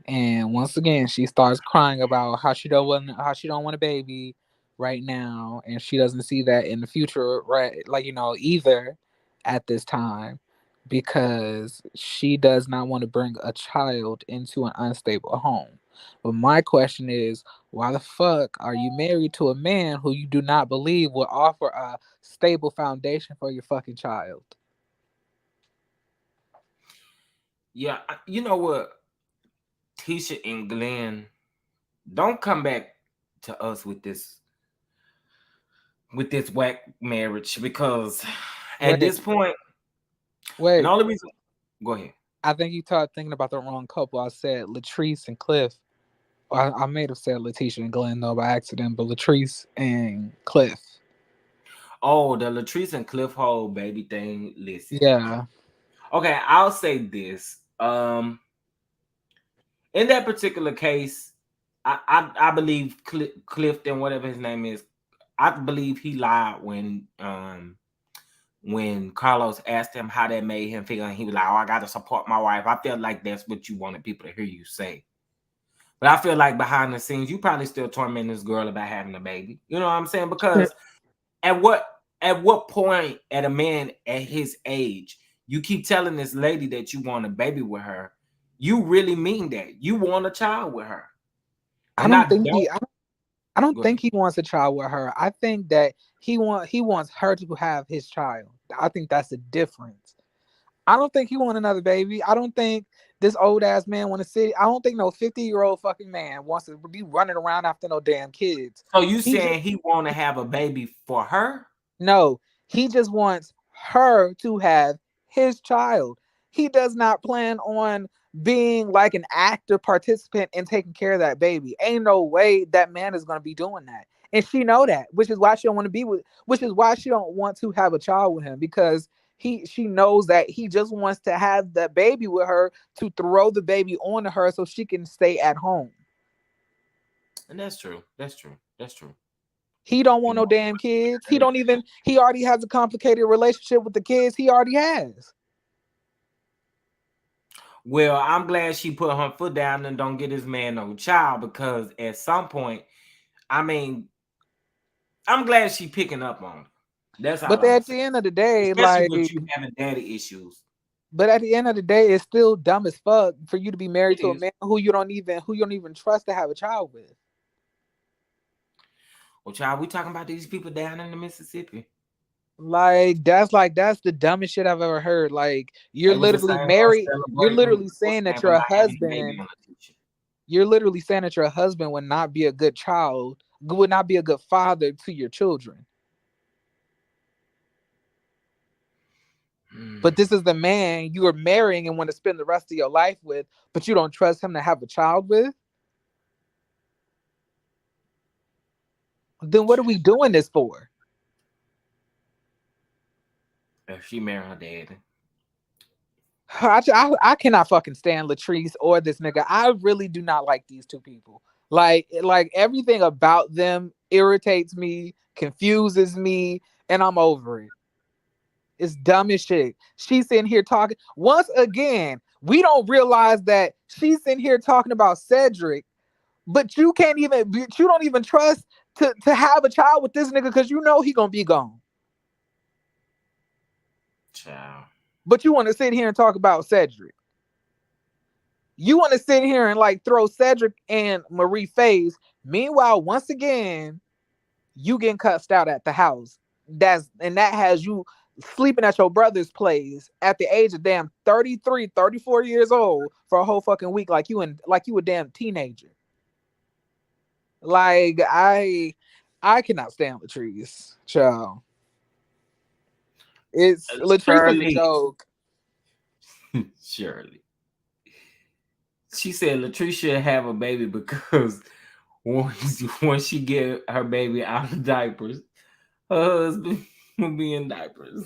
And once again, she starts crying about how she don't want a baby right now, and she doesn't see that in the future, right? Like either at this time, because she does not want to bring a child into an unstable home. But my question is, why the fuck are you married to a man who you do not believe will offer a stable foundation for your fucking child? Yeah, you know what, Tisha and Glenn, don't come back to us with this whack marriage because at Wait, this point, and the wait. only reason, go ahead. I think you started thinking about the wrong couple. I said Latrice and Cliff. I may have said Letitia and Glenn though by accident, but Latrice and Cliff. Oh, the Latrice and Cliff Hole baby thing. Listen, Yeah. okay, I'll say this. In that particular case, I believe Clifton, whatever his name is, I believe he lied when Carlos asked him how that made him feel, and he was like, "Oh, I got to support my wife." I feel like that's what you wanted people to hear you say. But I feel like behind the scenes, you probably still torment this girl about having a baby. You know what I'm saying? Because at what at what point at a man at his age, you keep telling this lady that you want a baby with her, you really mean that. You want a child with her. I And don't I think don't he I don't go think ahead. he wants a child with her. I think that he wants her to have his child. I think that's the difference. I don't think he want another baby. I don't think this old ass man want to sit. I don't think no 50-year-old fucking man wants to be running around after no damn kids. So you He just saying he want to have a baby for her? No, he just wants her to have his child. He does not plan on being like an active participant in taking care of that baby. Ain't no way that man is going to be doing that. And she know that, which is why she don't want to be with which is why she don't want to have a child with him because she knows that he just wants to have that baby with her to throw the baby onto her so she can stay at home. And that's true. That's true. That's true. He don't You want no know. damn kids. He already has a complicated relationship with the kids he already has. Well, I'm glad she put her foot down and don't get this man no child because at some point, I mean, I'm glad she picking up on it. That's all But I'm gonna at say. the end of the day, Especially with like you having daddy issues. but at the end of the day, it's still dumb as fuck for you to be married It to a is. man who you don't even trust to have a child with. Well, child, we talking about these people down in the Mississippi. Like that's the dumbest shit I've ever heard. Like They was the same ones you're celebrating literally what's saying the name that for your not having a baby husband on the teacher. you're literally saying that your husband would not be a good child, would not be a good father to your children. Hmm. But this is the man you are marrying and want to spend the rest of your life with, but you don't trust him to have a child with. Then what are we doing this for? If she married her daddy. I cannot fucking stand Latrice or this nigga. I really do not like these two people. Like everything about them irritates me, confuses me, and I'm over it. It's dumb as shit. She's sitting here talking. Once again, we don't realize that she's sitting here talking about Cedric, but you don't even trust to have a child with this nigga because you know he gonna be gone. Child. But you want to sit here and talk about Cedric. You want to sit here and like throw Cedric and Marie face. Meanwhile, once again, you getting cussed out at the house. That has you sleeping at your brother's place at the age of damn 33, 34 years old for a whole fucking week like you a damn teenager. Like I cannot stand Latrice. Child. It's Latrice is a Shirley. joke. Shirley. She said Latrice should have a baby because once she get her baby out of diapers, her husband will be in diapers.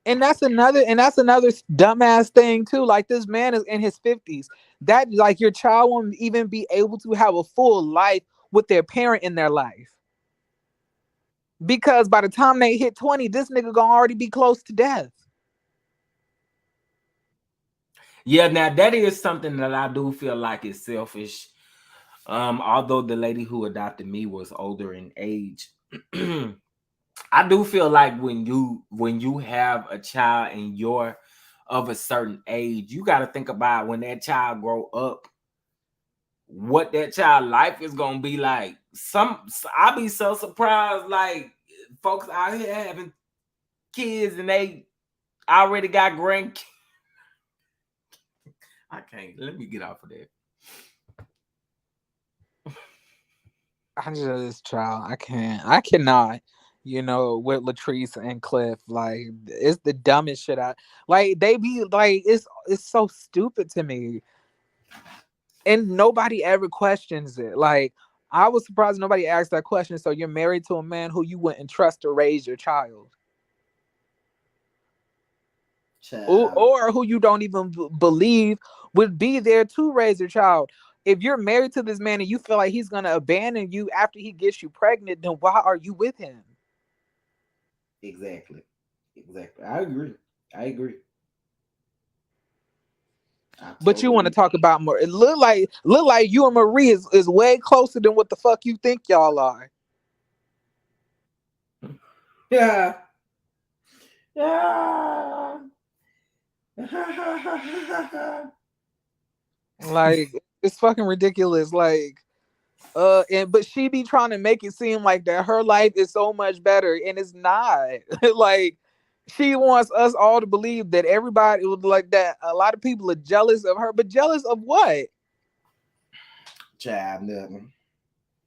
And that's another dumbass thing too. Like this man is in his 50s. That like your child won't even be able to have a full life with their parent in their life. Because by the time they hit 20, this nigga gonna already be close to death. Yeah, now that is something that I do feel like is selfish. Although the lady who adopted me was older in age, I do feel like when you have a child and you're of a certain age, you got to think about when that child grow up, what that child life is gonna be like. I'll be so surprised, like folks out here having kids and they already got grandkids. I can't. Let me get off of that. I just child, I can't. I cannot. With Latrice and Cliff, like it's the dumbest shit. Like they be like it's so stupid to me, and nobody ever questions it. Like I was surprised nobody asked that question. So you're married to a man who you wouldn't trust to raise your child, Child. or who you don't even believe would be there to raise your child. If you're married to this man and you feel like he's gonna abandon you after he gets you pregnant, then why are you with him? Exactly. Exactly. I agree. I agree. I But you want to totally. talk about more? It look like you and Marie is way closer than what the fuck you think y'all are. Yeah. Yeah. Like it's fucking ridiculous. Like and but she be trying to make it seem like that her life is so much better, and it's not. Like she wants us all to believe that everybody was like that. A lot of people are jealous of her, but jealous of what? Child, nothing.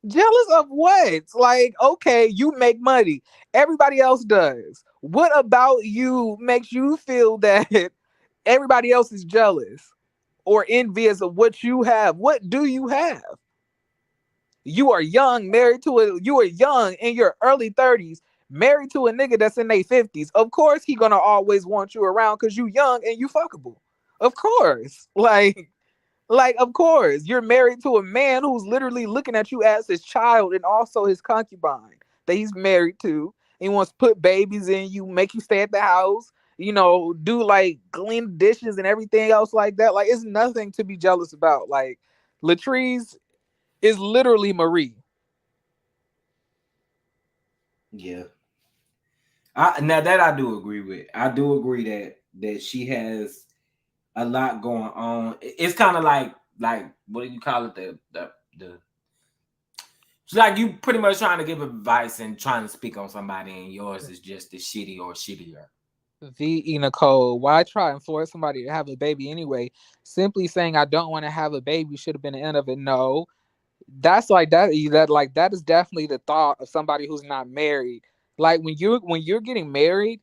Jealous of what? Like, okay, you make money. Everybody else does. What about you makes you feel that everybody else is jealous or envious of what you have? What do you have? You are young, married to you are young in your early 30s, married to a nigga that's in their 50s. Of course he gonna always want you around because you young and you fuckable. Of course. Like, of course, you're married to a man who's literally looking at you as his child and also his concubine that he's married to. He wants to put babies in you, make you stay at the house, do like clean dishes and everything else like that. Like, it's nothing to be jealous about. Like, Latrice is literally Marie. Yeah. Now that I do agree with. I do agree that she has a lot going on. It's kind of like what do you call it? The it's like you pretty much trying to give advice and trying to speak on somebody, and yours is just as shitty or shittier. V.E. Nicole, why try and force somebody to have a baby anyway? Simply saying I don't want to have a baby should have been the end of it. No, that's like that is definitely the thought of somebody who's not married. Like when you're getting married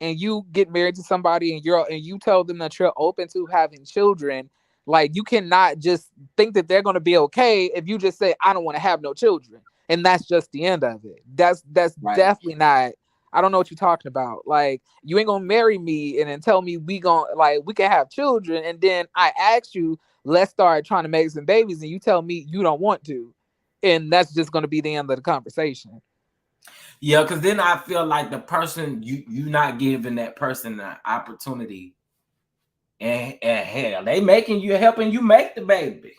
and you get married to somebody and you tell them that you're open to having children, like you cannot just think that they're going to be okay if you just say I don't want to have no children and that's just the end of it. That's Right. definitely not. I don't know what you're talking about. Like you ain't gonna marry me and then tell me we can have children and then I ask you let's start trying to make some babies and you tell me you don't want to, and that's just gonna be the end of the conversation. Yeah, because then I feel like the person you not giving that person the opportunity, and hell, they making you helping you make the baby.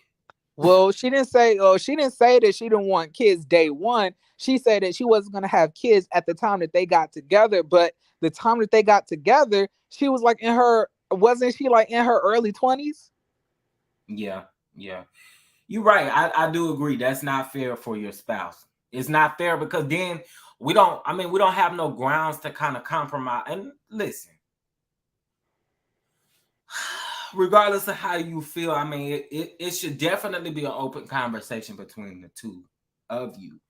Well, she didn't say. Oh, she didn't say that she didn't want kids day one. She said that she wasn't gonna have kids at the time that they got together. But the time that they got together, she was like in her. Wasn't she like in her early 20s? Yeah, yeah. You're right. I do agree. That's not fair for your spouse. It's not fair because then we don't have no grounds to kind of compromise. And listen, regardless of how you feel, I mean, it should definitely be an open conversation between the two of you.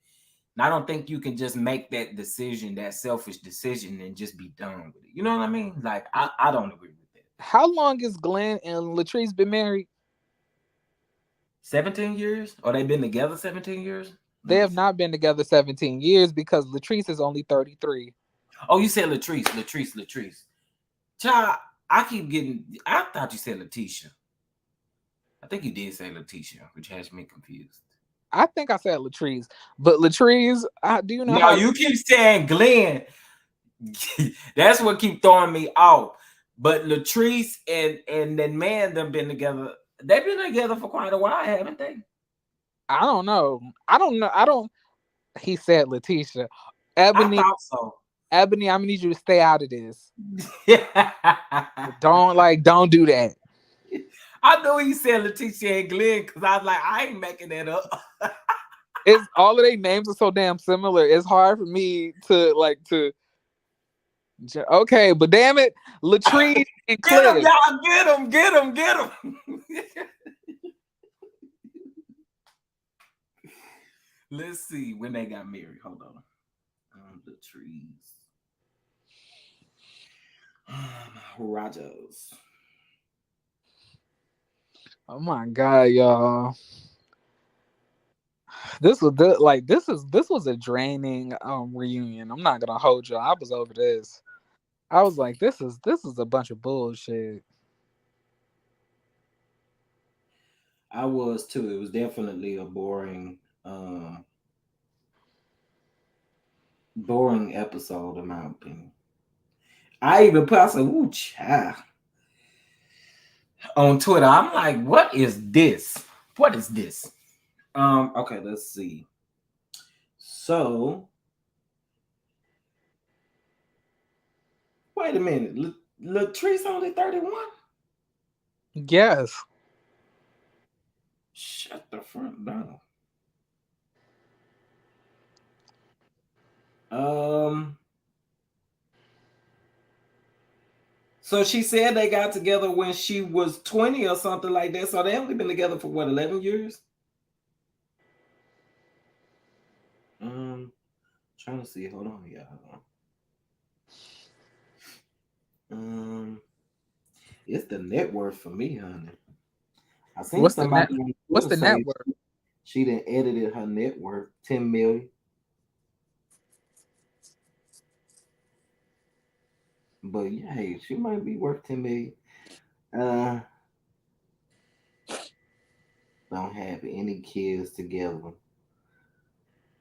And I don't think you can just make that decision, that selfish decision, and just be done with it. You know what I mean? Like, I don't agree with that. How long has Glenn and Latrice been married? 17 years? Or they been together 17 years? Let They me have see. not been together 17 years because Latrice is only 33. Oh, you said Latrice. Child, I thought you said Letitia. I think you did say Letitia, which has me confused. I think I said Latrice, but Latrice, do you know No, how? you keep saying Glenn. That's what keep throwing me off. But Latrice and that man them been together. They've been together for quite a while, haven't they? I don't know. I don't know. I don't. He said Letitia, I Ebony, thought so. Ebony. I'm gonna need you to stay out of this. I Don't do that. know he said Leticia and Glenn because I was like, I ain't making that up. It's all of their names are so damn similar. It's hard for me to Okay, but damn it, Latrice and Get him, Cliff. y'all! Get him! Get him! Get him! Let's see when they got married. Hold on. The trees. Rogers. Oh my god, y'all. This was a draining reunion. I'm not gonna hold you. I was over this. I was like, this is a bunch of bullshit. I was too. It was definitely a boring episode in my opinion. I even put I said, ooh, child. On Twitter. I'm like, what is this? What is this? Okay, let's see. So wait a minute. Latrice only 31? Yes. Shut the front door. Um so she said they got together when she was 20 or something like that. So they only been together for what, 11 years? Trying to see. Hold on, yeah. Hold on. It's the net worth for me, honey. I seen What's the somebody net? on What's Twitter the say network? she done edited her net worth 10 million. But yeah, hey, she might be worth 10 million. Uh don't have any kids together.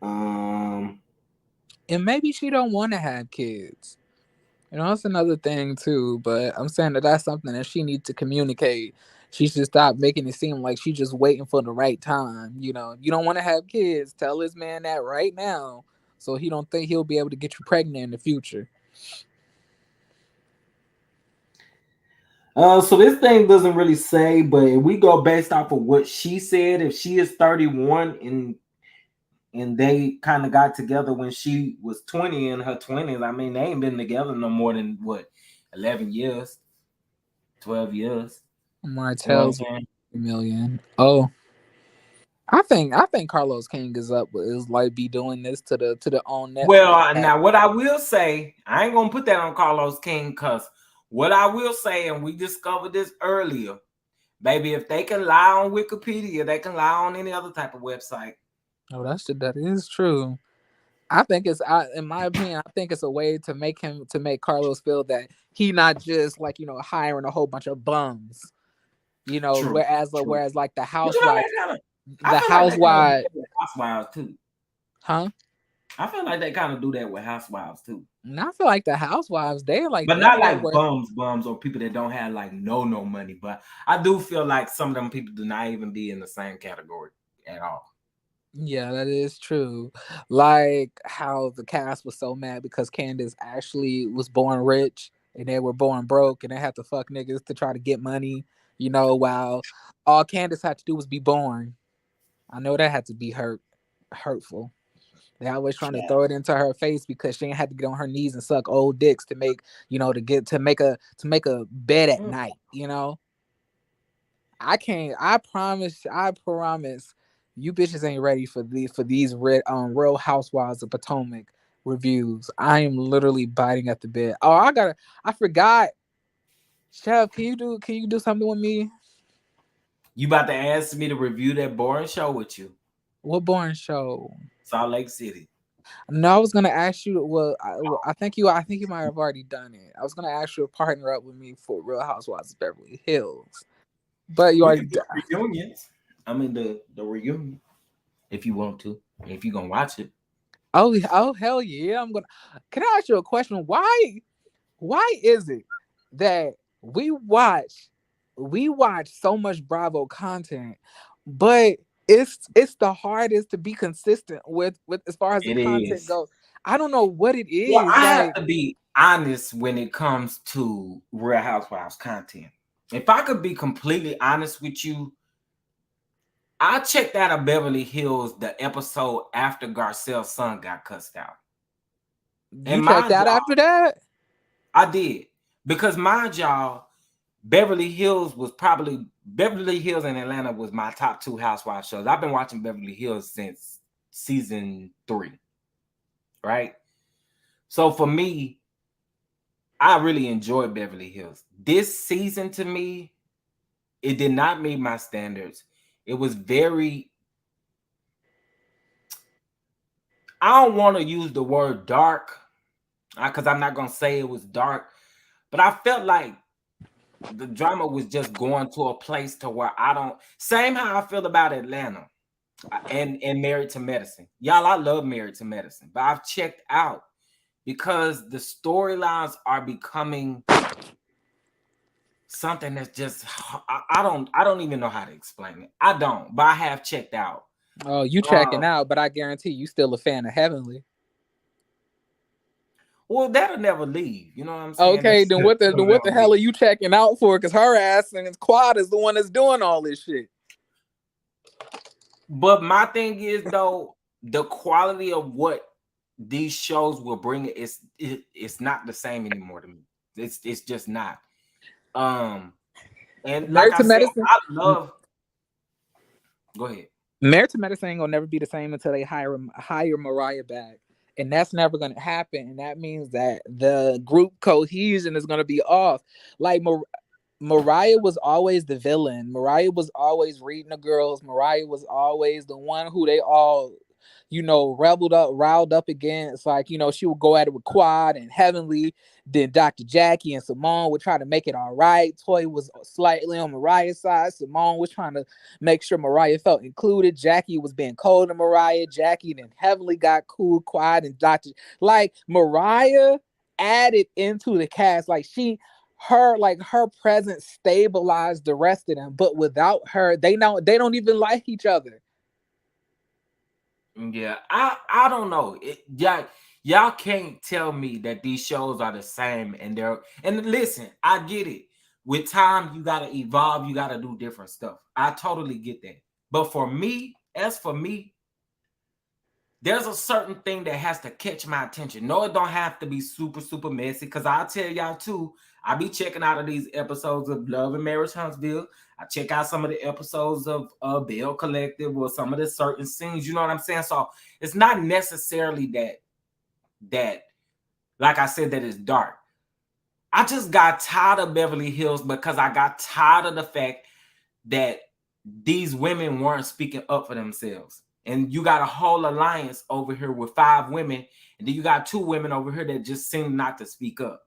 Um And maybe she don't want to have kids. That's another thing too. But I'm saying that's something that she needs to communicate. She should stop making it seem like she's just waiting for the right time. You don't want to have kids. Tell this man that right now, so he don't think he'll be able to get you pregnant in the future. so this thing doesn't really say, but if we go based off of what she said, if she is 31 and they kind of got together when she was 20 in her 20s, I mean, they ain't been together no more than what, 11 years, 12 years. You know what I'm Martell's saying? million. Oh, I think Carlos King is like be doing this to the own Well, Netflix. now what I will say, I ain't gonna put that on Carlos King because what I will say, and we discovered this earlier, baby, if they can lie on Wikipedia, they can lie on any other type of website. Oh, that is true. In my opinion, I think it's a way to make Carlos feel that he not just like hiring a whole bunch of bums. True, Whereas true. whereas like But you know, they kind of, I the feel like they kind of do housewife, that with Housewives too. huh? I feel like they kind of do that with Housewives too. And I feel like the housewives, they like But them not like network. bums, or people that don't have like no money. But I do feel like some of them people do not even be in the same category at all. Yeah, that is true. Like how the cast was so mad because Candace actually was born rich and they were born broke and they had to fuck niggas to try to get money, while all Candace had to do was be born. I know that had to be hurtful. They always trying to Yeah. throw it into her face because she ain't had to get on her knees and suck old dicks to make, to make a bed at Mm. night. I can't. I promise. You bitches ain't ready for these Real Housewives of Potomac reviews. I am literally biting at the bit. Oh, I forgot. Chef, can you do something with me? You about to ask me to review that boring show with you, What boring show? Salt Lake City. No, I was gonna ask you. I think you might have already done it. I was gonna ask you to partner up with me for Real Housewives of Beverly Hills, but you We already. can do reunions. I mean the reunion. if you want to, if you're gonna watch it. Oh hell yeah! I'm gonna. Can I ask you a question? Why is it that we watch so much Bravo content, but it's the hardest to be consistent with as far as the It content is. goes. I don't know what it Well, is. I have Like, to be honest when it comes to Real Housewives content. If I could be completely honest with you, I checked out of Beverly Hills the episode after Garcelle's son got cussed out. you And checked mind out y'all, after that? I did. Because mind y'all, Beverly Hills and Atlanta was my top two housewife shows. I've been watching Beverly Hills since season 3, right? So for me, I really enjoyed Beverly Hills. This season to me, it did not meet my standards. It was very, I don't want to use the word dark because I'm not going to say it was dark, but I felt like the drama was just going to a place to where I don't, same how I feel about Atlanta and Married to Medicine. Y'all, I love Married to Medicine, but I've checked out because the storylines are becoming something that's just I don't even know how to explain it. I don't, but I have checked out. Oh, you checking Um, out, but I guarantee you still a fan of Heavenly. well, that'll never leave. You know what I'm saying? Okay, That's then what the that'll then what never the hell leave. are you checking out for? Because her ass and his quad is the one that's doing all this shit. But my thing is though, the quality of what these shows will bring it's not the same anymore to me. It's just not. Um, and like Married I to said, Medicine. I love. Go ahead. Married to Medicine ain't gonna never be the same until they hire Mariah back, and that's never gonna happen. And that means that the group cohesion is gonna be off. Like Mariah was always the villain. Mariah was always reading the girls. Mariah was always the one who they all, riled up against. Like, she would go at it with Quad and Heavenly. Then Dr. Jackie and Simone would try to make it all right. Toy was slightly on Mariah's side. Simone was trying to make sure Mariah felt included. Jackie was being cold to Mariah. Jackie then Heavenly got cool, Quad, and Like, Mariah added into the cast. Like, her presence stabilized the rest of them, but without her they don't even like each other. Yeah, I don't know. Y'all can't tell me that these shows are the same and listen, I get it. With time, you gotta evolve, you gotta do different stuff. I totally get that. But as for me, there's a certain thing that has to catch my attention. No, it don't have to be super, super messy. Cause I'll tell y'all too, I be checking out of these episodes of Love and Marriage Huntsville. I check out some of the episodes of Belle Collective or some of the certain scenes. You know what I'm saying? So it's not necessarily that like I said that it's dark. I just got tired of Beverly Hills because I got tired of the fact that these women weren't speaking up for themselves. And you got a whole alliance over here with 5 women, and then you got 2 women over here that just seem not to speak up.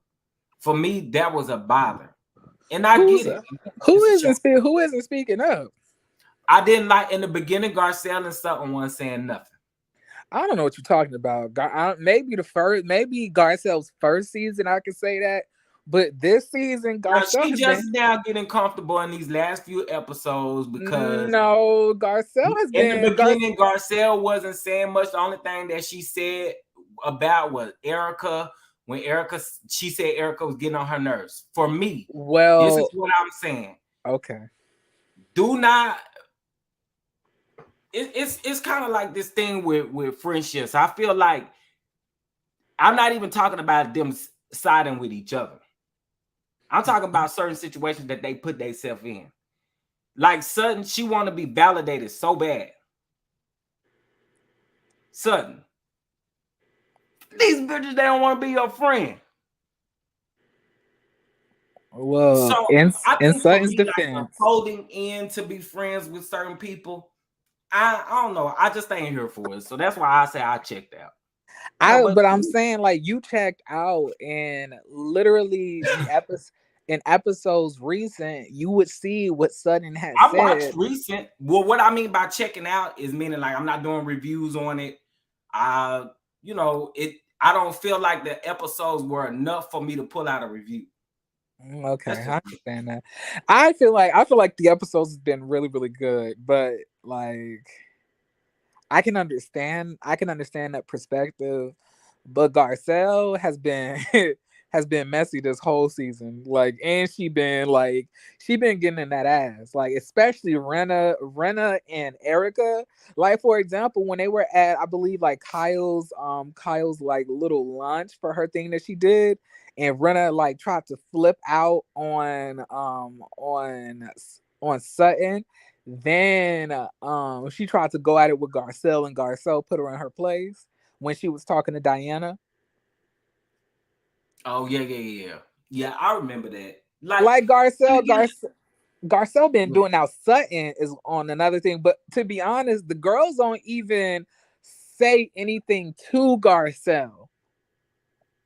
For me, that was a bother. And I Who's get it. who It's a show. isn't speaking up? I didn't like in the beginning, Garcelle and Sutton wasn't saying nothing. I don't know what you're talking about. Maybe Garcelle's first season I can say that, but this season Now Garcelle she has just been now getting comfortable in these last few episodes because no Garcelle has in the been beginning, Garcelle wasn't saying much. The only thing that she said about was Erica. When she said Erica was getting on her nerves. For me, this is well what I'm saying. okay. Do not. It's kind of like this thing with friendships. I feel like I'm not even talking about them siding with each other. I'm talking about certain situations that they put themselves in. Like Sutton, she want to be validated so bad. Sutton, these bitches, they don't want to be your friend. Well, So I in think for Sutton's me, like the defense, holding in to be friends with certain people, I don't know. I just ain't here for it. So that's why I say I checked out. Yeah, but but I'm saying like you checked out and literally the episode in episodes recent, you would see what Sutton had I watched said. recent. Well, what I mean by checking out is meaning like I'm not doing reviews on it. Uh, it. I don't feel like the episodes were enough for me to pull out a review. Okay, That's I just me. understand that. I feel like the episodes has been really, really good, but like I can understand that perspective, but Garcelle has been has been messy this whole season. Like, and she been getting in that ass. Like, especially Rena and Erica. Like, for example, when they were at, I believe, like Kyle's like little lunch for her thing that she did, and Rena like tried to flip out on Sutton. Then she tried to go at it with Garcelle, and Garcelle put her in her place when she was talking to Diana. Oh yeah. Yeah, I remember that. Like, Like and again, Garcelle been go ahead. doing. Now Sutton is on another thing, but to be honest, the girls don't even say anything to Garcelle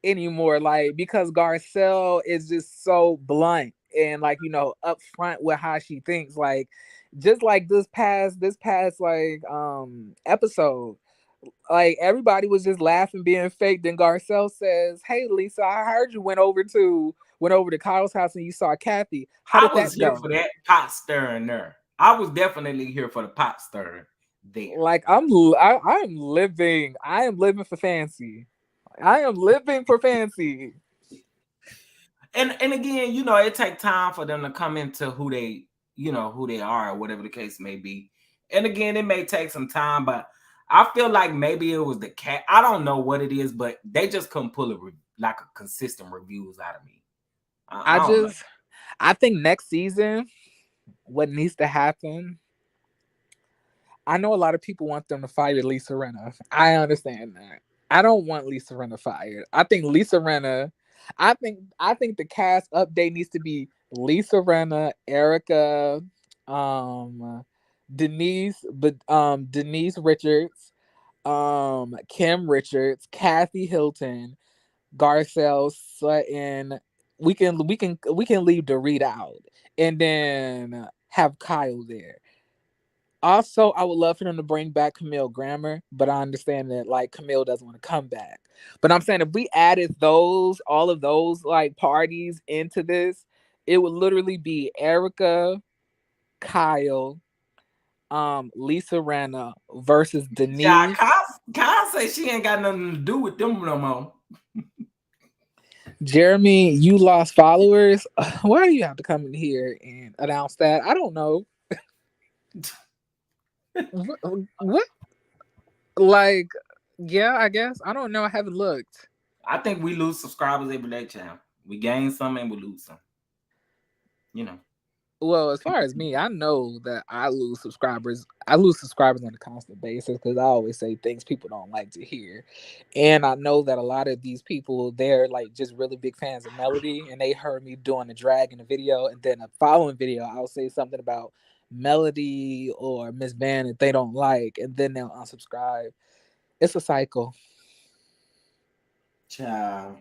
anymore. Like, because Garcelle is just so blunt and like upfront with how she thinks. Like, just like this past like episode, like everybody was just laughing, being fake. Then Garcelle says, "Hey Lisa, I heard you went over to Kyle's house and you saw Kathy. How I did was that here go?" for that pot stirring there. I was definitely here for the pot stirring there. Like, I am living for fancy. I am living for fancy. And again, it takes time for them to come into who they are, or whatever the case may be. And again, it may take some time, but I feel like maybe it was the cat. I don't know what it is, but they just couldn't pull like a consistent reviews out of me. I I don't know. just I think next season what needs to happen. I know a lot of people want them to fire Lisa Renna. I understand that. I don't want Lisa Renna fired. I think Lisa Renna. I think the cast update needs to be Lisa Renna, Erica, um, Denise Richards, Kim Richards, Kathy Hilton, Garcelle Sutton. We can leave Dorit out, and then have Kyle there. Also, I would love for them to bring back Camille Grammer, but I understand that like Camille doesn't want to come back. But I'm saying if we added all of those like parties into this, it would literally be Erica, Kyle, Lisa Rana versus Child, Denise. Kyle say she ain't got nothing to do with them no more. Jeremy, you lost followers. Why do you have to come in here and announce that? I don't know. What? Like, yeah, I guess. I don't know. I haven't looked. I think we lose subscribers every day, child. We gain some and we lose some. You know. Well, as far as me, I know that I lose subscribers. I lose subscribers on a constant basis because I always say things people don't like to hear. And I know that a lot of these people, they're like just really big fans of Melody, and they heard me doing a drag in a video, and then a following video, I'll say something about Melody or Miss Van that they don't like, and then they'll unsubscribe. It's a cycle. Child.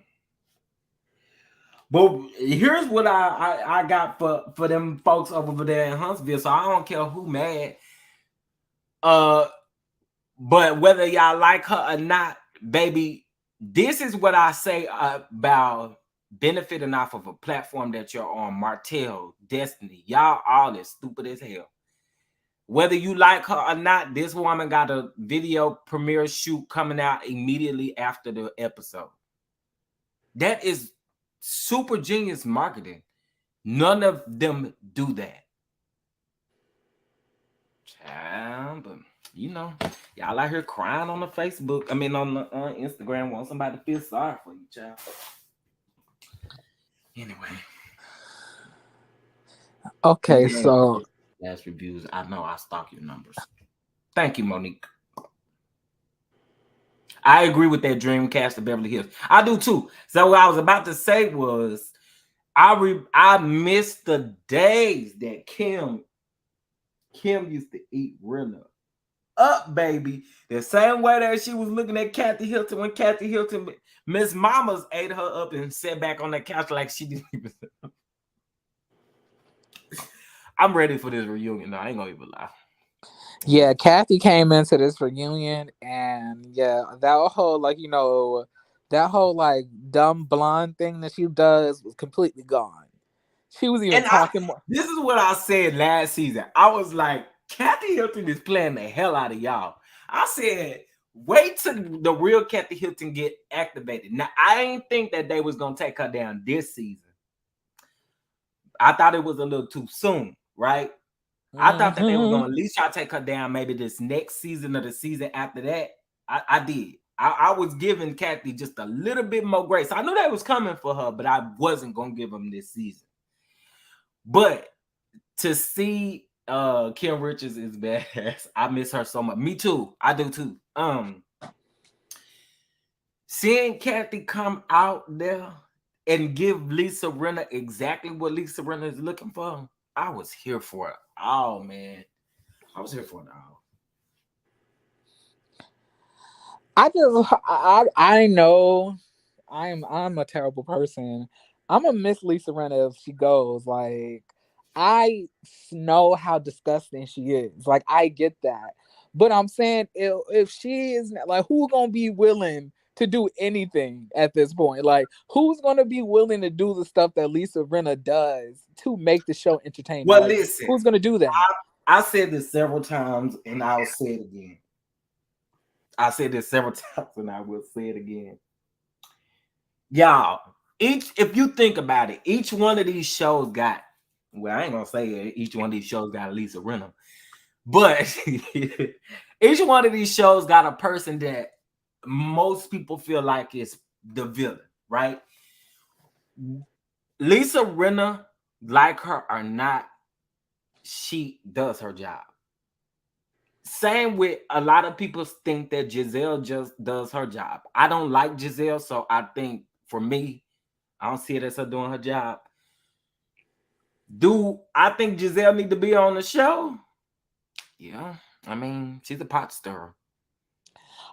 But here's what I got for them folks over there in Huntsville. So I don't care who mad. Uh, but whether y'all like her or not, baby, this is what I say about benefiting off of a platform that you're on. Martell, Destiny, y'all all is stupid as hell. Whether you like her or not, this woman got a video premiere shoot coming out immediately after the episode. That is super genius marketing. None of them do that. Child, but y'all out here crying on the Facebook. I mean, on Instagram, want somebody to feel sorry for you, child. Anyway, keep Okay, going with so this last reviews. I know I stalk your numbers. Thank you, Monique. I agree with that Dreamcast of Beverly Hills. I do too. So what I was about to say was I miss the days that Kim used to eat Rilla up, baby. The same way that she was looking at Kathy Hilton when Kathy Hilton, Miss Mamas ate her up and sat back on the couch like she didn't even. I'm ready for this reunion. No, I ain't gonna even lie. I'm Yeah, ready. Kathy came into this reunion, and yeah, that whole that whole like dumb blonde thing that she does was completely gone. She was even And I, talking more. this is what I said last season. I was like, Kathy Hilton is playing the hell out of y'all. I said, wait till the real Kathy Hilton get activated. Now, I ain't think that they was gonna take her down this season. I thought it was a little too soon, right? I thought that they were Hmm. gonna at least try to take her down maybe this next season or the season after that. I did. I was giving Kathy just a little bit more grace. I knew that was coming for her, but I wasn't gonna give them this season. But to see Kim Richards is badass. I miss her so much. Me too. I do too. Seeing Kathy come out there and give Lisa Rinna exactly what Lisa Rinna is looking for, I was here for it. Oh man, I was here for it all. I know I'm a terrible person. I'm gonna miss Lisa Rinna if she goes. Like know how disgusting she is. Like I get that, but I'm saying if she is like, who's gonna be willing to do anything at this point? Like who's gonna be willing to do the stuff that Lisa Rinna does to make the show entertaining? Well, Like listen, who's gonna do that? I said this several times, and I'll say it again. I said this several times, and I will say it again. Y'all, if you think about it, each one of these shows got. Well, I ain't gonna say each one of these shows got Lisa Rinna, but each one of these shows got a person that most people feel like is the villain, right? Lisa Rinna, like her or not, she does her job. Same with a lot of people think that Giselle just does her job. I don't like Giselle, so I think for me, I don't see it as her doing her job. Do I think Giselle need to be on the show? Yeah, I mean she's a pot stirrer.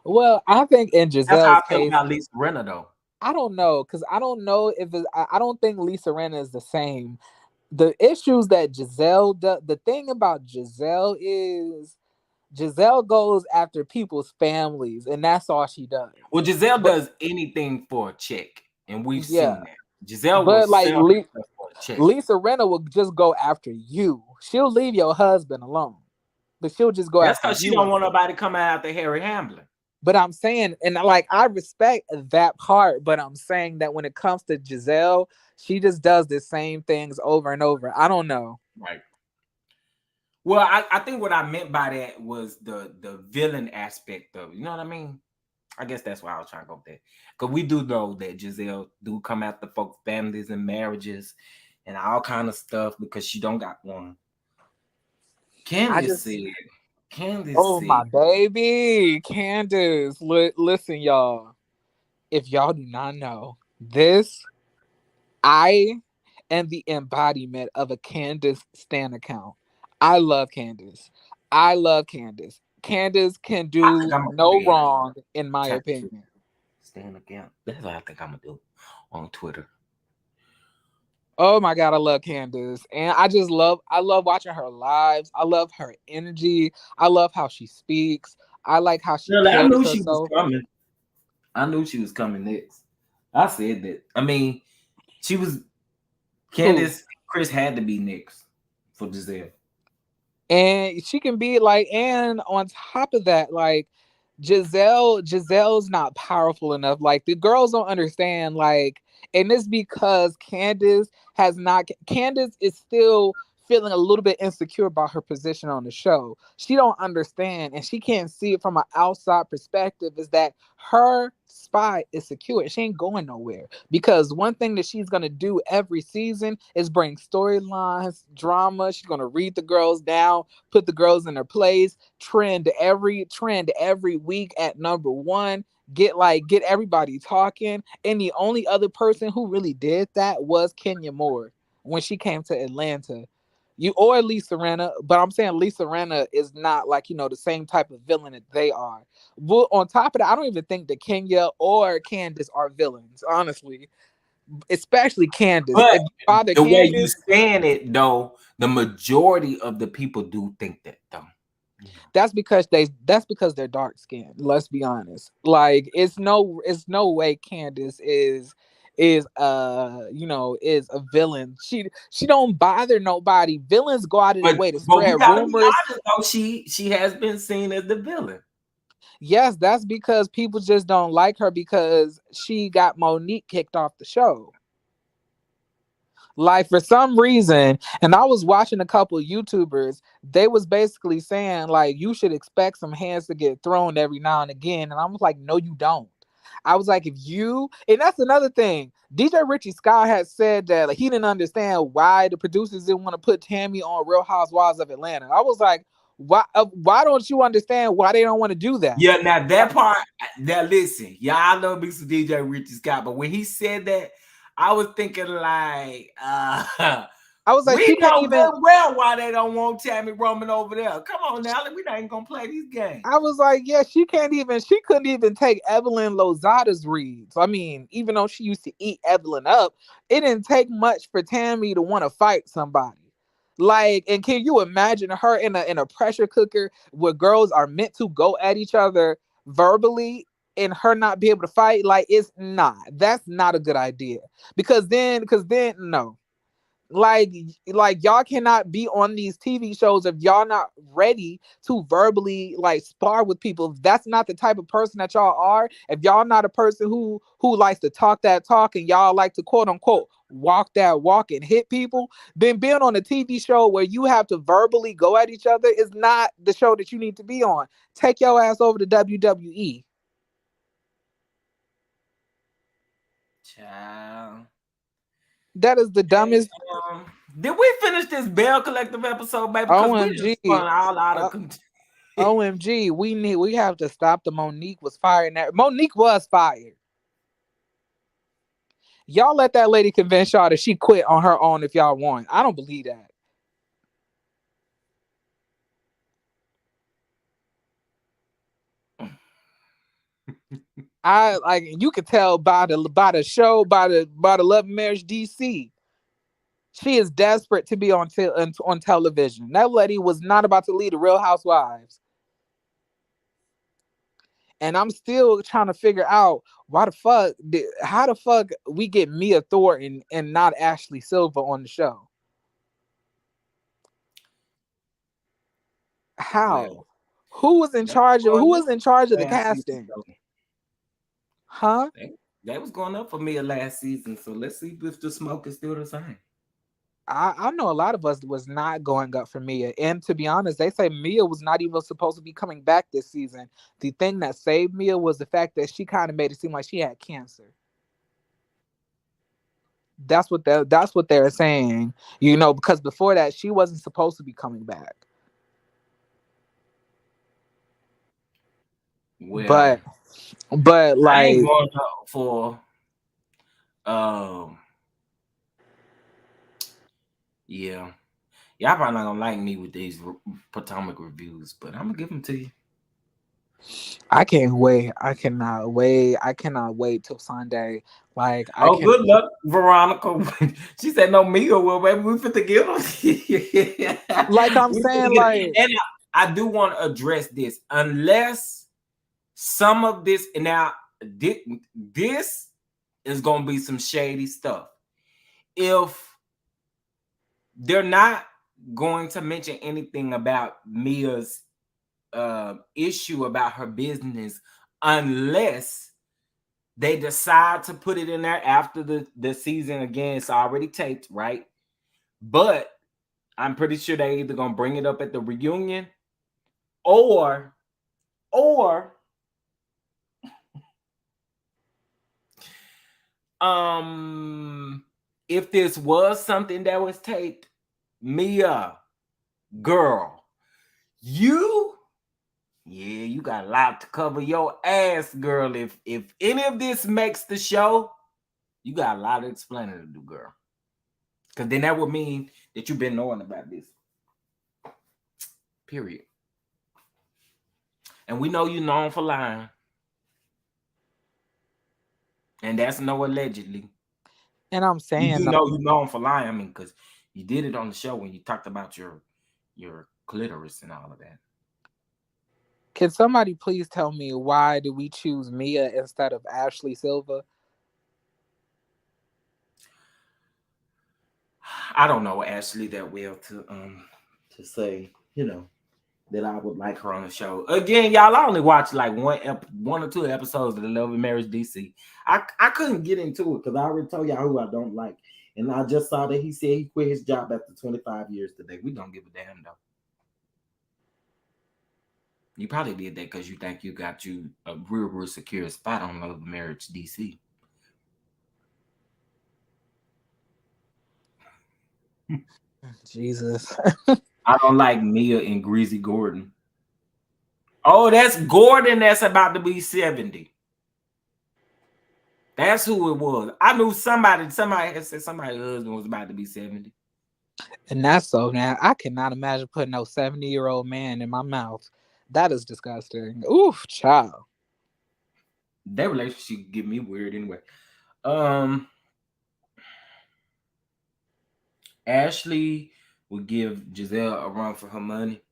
Well, I think in That's how Giselle's I feel case, about Lisa Rinna, though. I don't know because I don't know if I don't think Lisa Rinna is the same. The issues that Giselle does, the thing about Giselle is Giselle goes after people's families, and that's all she does. Well, Giselle But does anything for a check, and we've yeah, seen that. Giselle will but like sell herself for a check. Lisa Rinna will just go after you. She'll leave your husband alone, but she'll just go That's after because she you don't want instead. nobody coming after Harry Hamlin. But I'm saying, and like I respect that part, but I'm saying that when it comes to Giselle, she just does the same things over and over. I don't know. Right. Well, I think what I meant by that was the villain aspect of it. You know what I mean? I guess that's why I was trying to go with that. Because we do know that Giselle do come after folks' families and marriages and all kind of stuff because she don't got one. I Candace just, said, Candace oh said, my baby, Candace. Listen, y'all. If y'all do not know, I am the embodiment of a Candace Stan account. I love Candace. I love Candace. Candace can I think do I'm gonna no create wrong, in a my chat to opinion. stand again. That's what I think I'm gonna do on Twitter. Oh my god, I love Candace. And I love watching her lives. I love her energy. I love how she speaks. I like how she Really, I carries knew she was herself. coming. I knew she was coming next. I said that. I mean, she was Who? Candace. Chris had to be next for Giselle. And she can be like, and on top of that, like Giselle's not powerful enough. Like the girls don't understand, like, and it's because Candace is still feeling a little bit insecure about her position on the show. She don't understand and she can't see it from an outside perspective is that her spot is secure. She ain't going nowhere. Because one thing that she's gonna do every season is bring storylines, drama. She's gonna read the girls down, put the girls in their place, trend every week at number one. Get everybody talking. And the only other person who really did that was Kenya Moore when she came to Atlanta. You or Lisa Rinna, but I'm saying Lisa Rinna is not like the same type of villain that they are. Well, on top of that, I don't even think that Kenya or Candace are villains, honestly. Especially Candace. But If you bother the way you Candace, saying it though, The majority of the people do think that, though. You know. That's because they're dark skinned. Let's be honest. Like it's no way Candace is a villain. She don't bother nobody. Villains go out of their But way to but we spread gotta be rumors. honest though. She has been seen as the villain. Yes, that's because people just don't like her because she got Monique kicked off the show. Like for some reason, and I was watching a couple of YouTubers, they was basically saying like you should expect some hands to get thrown every now and again. And I was like, no, you don't. I was like, if you and that's another thing. DJ Richie Scott had said that like, he didn't understand why the producers didn't want to put Tammy on Real Housewives of Atlanta. I was like, why don't you understand why they don't want to do that? Yeah, now that part. Now listen, y'all know me some DJ Richie Scott, but when he said that, I was thinking like, I was like, we she can't know even good well why they don't want Tammy Roman over there. Come on now, we not even gonna play these games. I was like, yeah, she couldn't even take Evelyn Lozada's reads. I mean, even though she used to eat Evelyn up, it didn't take much for Tammy to want to fight somebody. Like, and can you imagine her in a pressure cooker where girls are meant to go at each other verbally and her not be able to fight? Like, it's not. That's not a good idea. Because then no, like y'all cannot be on these TV shows if y'all not ready to verbally like spar with people. If that's not the type of person that y'all are, if y'all not a person who likes to talk that talk and y'all like to quote unquote walk that walk and hit people, then being on a TV show where you have to verbally go at each other is not the show that you need to be on. Take your ass over to WWE. Child. That is the Hey, dumbest. did we finish this Bell Collective episode, baby? Because we just OMG. spun all out of Uh, control. OMG, we have to stop the Monique was fired. Monique was fired. Y'all let that lady convince y'all that she quit on her own if y'all want. I don't believe that. I like you could tell by the show by the Love and Marriage DC. She is desperate to be on television. That lady was not about to lead the Real Housewives, and I'm still trying to figure out how the fuck we get Mia Thornton and not Ashley Silver on the show. How? Well, that was Who going was up in charge of the last season, casting? though. Huh? That was going up for me last season, so let's see if the smoke is still the same. I know a lot of us was not going up for Mia. And to be honest, they say Mia was not even supposed to be coming back this season. The thing that saved Mia was the fact that she kind of made it seem like she had cancer. That's what they're saying. Because before that she wasn't supposed to be coming back. Well, But but I ain't like going up for um yeah. Y'all probably not gonna like me with these Potomac reviews, but I'm gonna give them to you. I can't wait. I cannot wait. I cannot wait till Sunday. Like I Oh, can good luck, Veronica. She said no meal. Well, baby, we fit to get them. like I'm We fit to saying get it. like And I do want to address this. Unless some of this, and now this is gonna be some shady stuff. If they're not going to mention anything about Mia's issue about her business, unless they decide to put it in there after the season again. It's already taped, right? But I'm pretty sure they either gonna bring it up at the reunion or if this was something that was taped, Mia, girl, you you got a lot to cover your ass, girl. If any of this makes the show, you got a lot of explaining to do, girl. Because then that would mean that you've been knowing about this. Period. And we know you known for lying. And that's no allegedly. and I'm You saying do know you known for lying. I mean, because You did it on the show when you talked about your clitoris and all of that. Can somebody please tell me why did we choose Mia instead of Ashley Silva? I don't know Ashley that well to say, that I would like her on the show. Again, y'all, I only watched like one or two episodes of the Love and Marriage DC. I couldn't get into it because I already told y'all who I don't like. And I just saw that he said he quit his job after 25 years today. We don't give a damn though. You probably did that because you think you got you a real secure spot on Love and Marriage DC. Jesus. I don't like Mia and Greasy Gordon. Oh, that's Gordon that's about to be 70. That's who it was. I knew somebody had said somebody's husband was about to be 70. And that's so now I cannot imagine putting no 70-year-old man in my mouth. That is disgusting. Oof, child. That relationship get me weird anyway. Um Ashley would give Giselle a run for her money.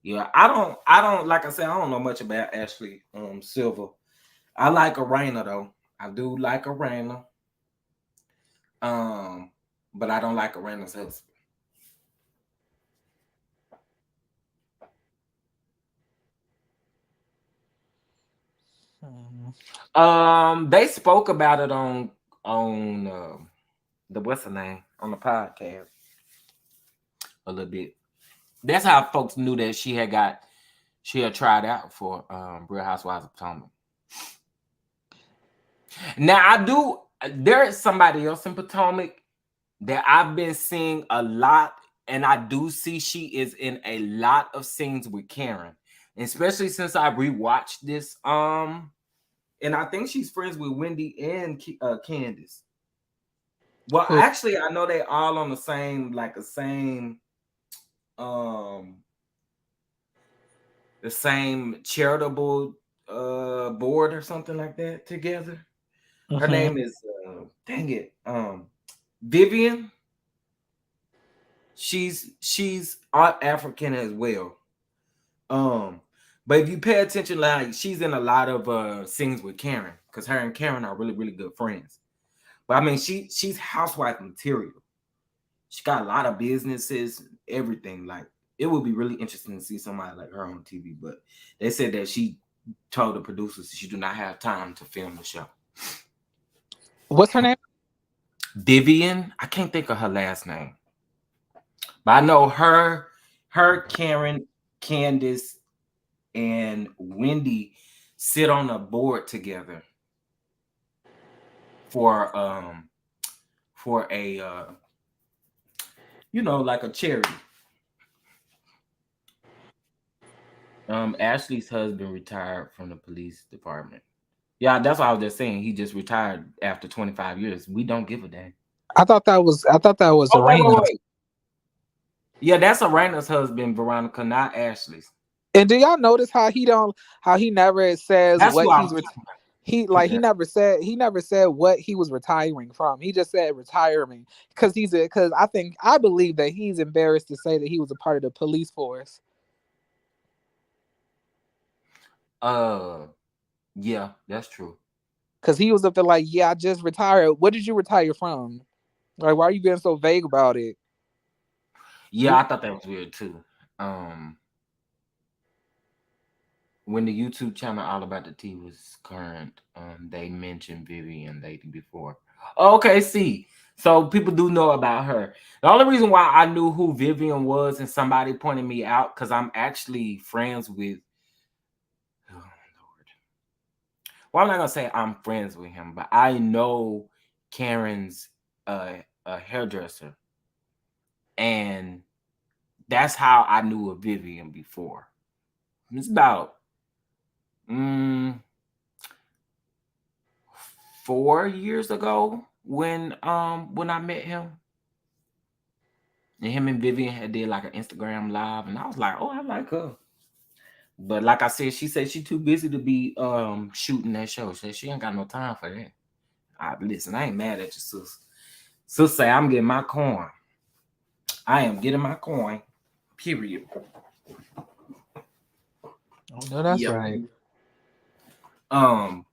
Yeah, I don't like I said, I don't know much about Ashley Silver. I like Arena though. I do like Arena. But I don't like Arena's husband. They spoke about it on the what's her name on the podcast a little bit. That's how folks knew that she had tried out for Real Housewives of Potomac. Now there is somebody else in Potomac that I've been seeing a lot, and I do see she is in a lot of scenes with Karen, especially since I rewatched this. And I think she's friends with Wendy and Candace. Well, Who? actually, I know they all on the um same charitable board or something like that together. Her Mm-hmm. name is dang it, Vivian. She's African as well. But if you pay attention, like she's in a lot of scenes with Karen because her and Karen are really, really good friends. But I mean, she's housewife material. She got a lot of businesses, everything. Like it would be really interesting to see somebody like her on TV. But they said that she told the producers she do not have time to film the show. What's her name? Vivian, I can't think of her last name, but I know Karen, Candace, and Wendy sit on a board together for a like a charity. Ashley's husband retired from the police department. Yeah, that's what I was just saying. He just retired after 25 years. We don't give a damn. I thought that was Oh, wait, Arena. wait, wait. Yeah, that's Arena's husband, Veronica, not Ashley's. And do y'all notice how he never says That's what who I he's was he comparing. never said what he was retiring from. He just said retirement because I believe that he's embarrassed to say that he was a part of the police force. Uh, yeah, that's true. Because he was up there like, yeah, I just retired. What did you retire from? Like, why are you being so vague about it? Yeah, I thought that was weird too. Um, when the YouTube channel All About the Tea was current, they mentioned Vivian Lady before. Okay, see. So people do know about her. The only reason why I knew who Vivian was and somebody pointed me out, because I'm actually friends with, oh Lord. Well, I'm not gonna say I'm friends with him, but I know Karen's a hairdresser. And that's how I knew of Vivian before. It's about mm, 4 years ago when I met him. And him and Vivian had did like an Instagram live, and I was like, oh, I like her. But like I said, she said she too busy to be shooting that show. She said she ain't got no time for that. Listen, I ain't mad at you, sis. Sis say I'm getting my coin. I am getting my coin. Period. Oh, no, that's Yep. right. Um.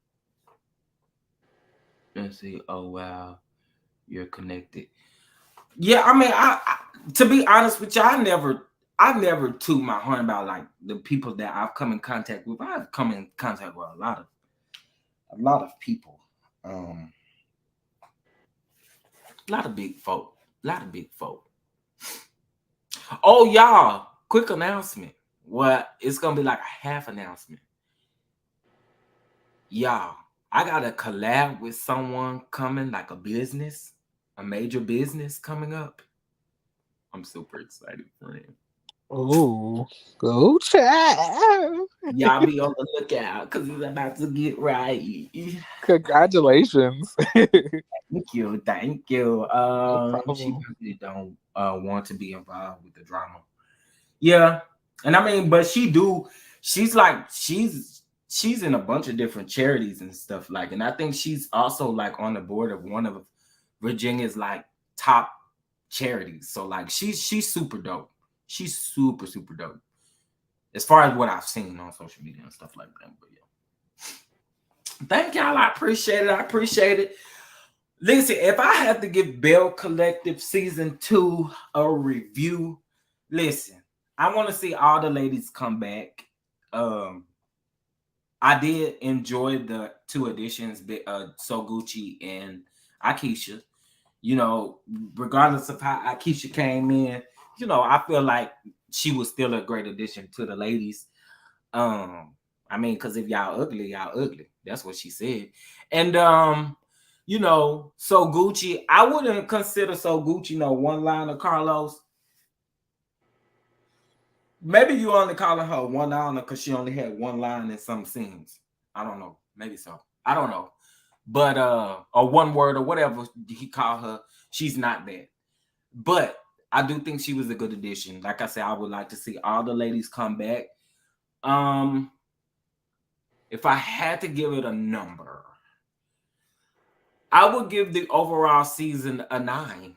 Let's see. Oh wow, you're connected. Yeah, I mean, to be honest with you, I never toot my horn about like the people that I've come in contact with. I've come in contact with a lot of people, a lot of big folk, a lot of big folk. Oh, y'all, quick announcement. Well, it's gonna be like a half announcement. Y'all, I got a collab with someone coming, like a major business coming up. I'm super excited for him. Oh, go child. Y'all be on the lookout because it's about to get right. Congratulations. Thank you, thank you. No She problem. really don't want to be involved with the drama. Yeah, and I mean, but she do. She's like she's in a bunch of different charities and stuff like, and I think she's also like on the board of one of Virginia's like top charities. So like she's super dope. She's super dope as far as what I've seen on social media and stuff like that. But yeah, thank y'all. I appreciate it. I appreciate it. Listen, if I had to give Belle Collective season 2 a review, listen, I want to see all the ladies come back. I did enjoy the 2 editions, So Gucci and Akeisha. You know, regardless of how Akeisha came in, you know, I feel like she was still a great addition to the ladies. I mean, because if y'all ugly, y'all ugly. That's what she said. And you know, So Gucci, I wouldn't consider So Gucci no one line of Carlos. Maybe you only calling her one liner because she only had one line in some scenes. I don't know. Maybe so. I don't know. But or one word or whatever he called her, she's not that. But I do think she was a good addition. Like I said, I would like to see all the ladies come back. Um, if I had to give it a number, I would give the overall season a 9.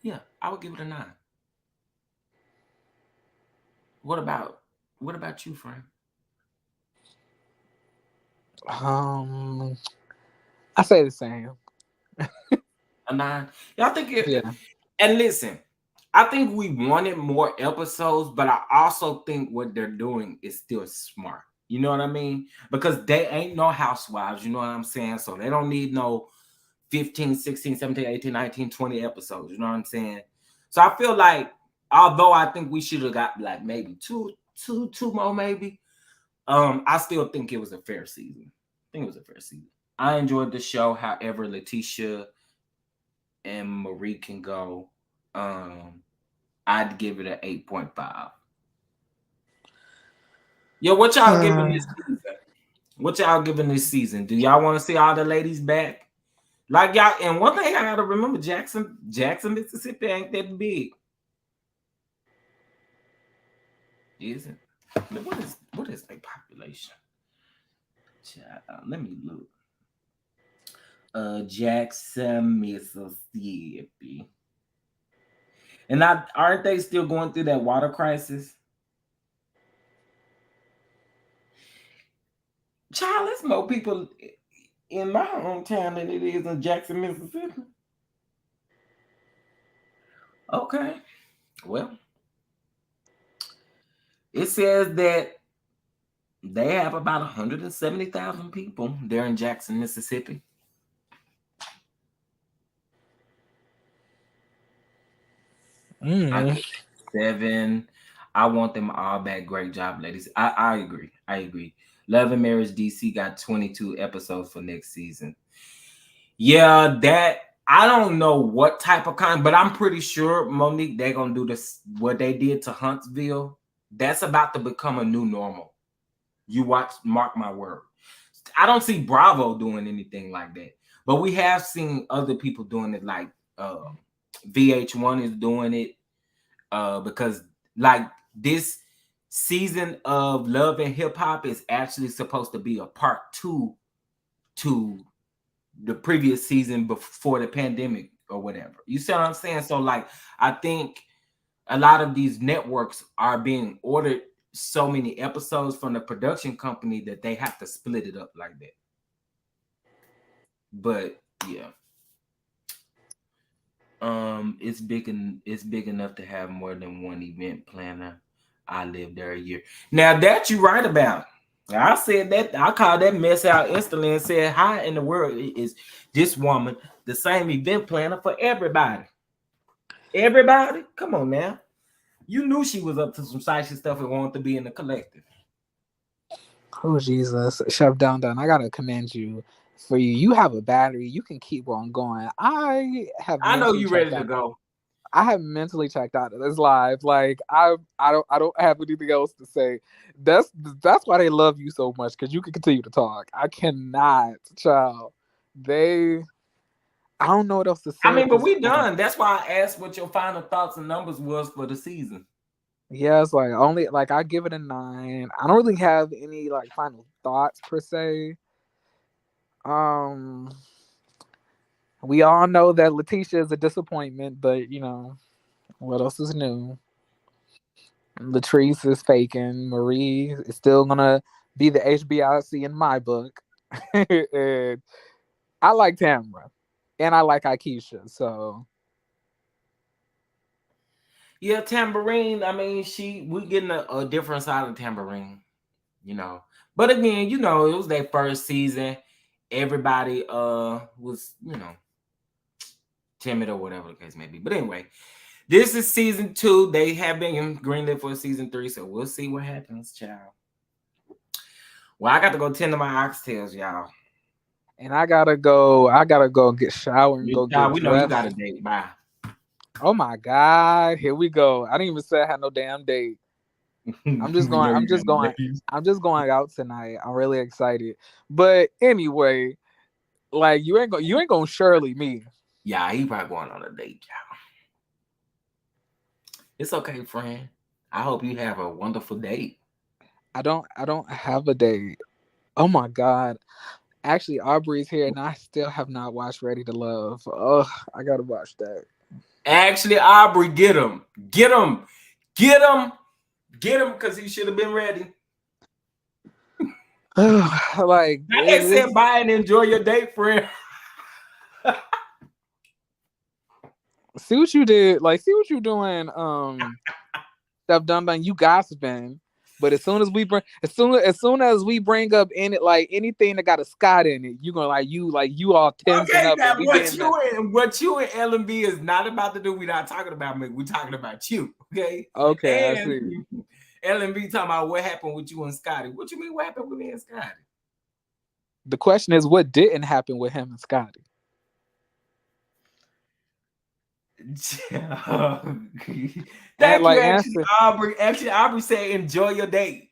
Yeah, I would give it a 9. What about you, Frank? Um, I say the same. A 9? Y'all think it? Yeah. And listen, I think we wanted more episodes, but I also think what they're doing is still smart. You know what I mean? Because they ain't no housewives, you know what I'm saying? So they don't need no 15, 16, 17, 18, 19, 20 episodes, you know what I'm saying? So I feel like although I think we should have got like maybe two more maybe, I still think it was a fair season. I think it was a fair season. I enjoyed the show. However, Letitia and Marie can go. I'd give it an 8.5. Yo, what y'all giving this season? What y'all giving this season? Do y'all want to see all the ladies back? Like y'all, and one thing I gotta remember, Jackson, Mississippi ain't that big. Is it? What is their population? Let me look. Jackson, Mississippi. And aren't they still going through that water crisis? Child, there's more people in my hometown than it is in Jackson, Mississippi. Okay. Well, it says that they have about 170,000 people there in Jackson, Mississippi. I Mm. give 7. I want them all back. Great job, ladies. I agree. I agree. Love and Marriage DC got 22 episodes for next season. Yeah, that I don't know what type of but I'm pretty sure Monique they're gonna do this what they did to Huntsville. That's about to become a new normal. You watch, mark my word. I don't see Bravo doing anything like that, but we have seen other people doing it. Like VH1 is doing it because like this season of Love and Hip Hop is actually supposed to be a part 2 to the previous season before the pandemic or whatever. You see what I'm saying? So like I think a lot of these networks are being ordered so many episodes from the production company that they have to split it up like that. But yeah, it's big enough to have more than one event planner. I live there a year. Now that you right about, I said that I called that mess out instantly and said, "How in the world is this woman the same event planner for everybody? Everybody, come on now." You knew she was up to some shisty stuff and wanted to be in the collective. Oh Jesus, Chef Down Down, I gotta commend you for you. You have a battery. You can keep on going. I have I know mentally you checked ready to out. go. I have mentally checked out of this live. Like I don't have anything else to say. That's why they love you so much because you can continue to talk. I cannot, child. They I don't know what else to I say mean, at but this we point. done. That's why I asked what your final thoughts and numbers was for the season. Yeah, it's like only like I give it a 9. I don't really have any like final thoughts per se. Um, we all know that Letitia is a disappointment, but what else is new? Latrice is faking. Marie is still gonna be the HBIC in my book. And I like Tamara, and I like Akeisha. So Yeah, Tambourine. I mean, we getting a different side of Tambourine, But again, it was their first season. Everybody was, timid or whatever the case may be. But anyway, this is season 2. They have been greenlit for season 3, so we'll see what happens, child. Well, I got to go tend to my oxtails, y'all. and I gotta go get shower and go get Child, we know you got a dressed. date. Bye. Oh my God, here we go. I didn't even say I had no damn date. I'm just We going. know I'm you just got a going. date. I'm just going out tonight. I'm really excited. But anyway, like you ain't gonna Shirley me. Yeah, he probably going on a date, child. It's okay, friend. I hope you have a wonderful date. I don't have a date. Oh my God. Actually, Aubrey's here, and I still have not watched Ready to Love. Oh, I gotta watch that. Actually, Aubrey, get him. Get him. Get him. Get him because he should have been ready. Like Now they said it's bye and enjoy your date, friend. see what you did. Like see what you doing. Stuff done. You gossiping. But as soon as we bring up any like anything that got a Scott in it, you gonna you all tensing Okay, up and now we getting that. what you and Ellen B is not about to do, we're not talking about me. We're talking about you. Okay. Okay, I And see. Ellen B talking about what happened with you and Scotty. What you mean what happened with me and Scotty? The question is, what didn't happen with him and Scotty? And Thank you, like actually, answer, Aubrey. Actually, Aubrey said enjoy your date.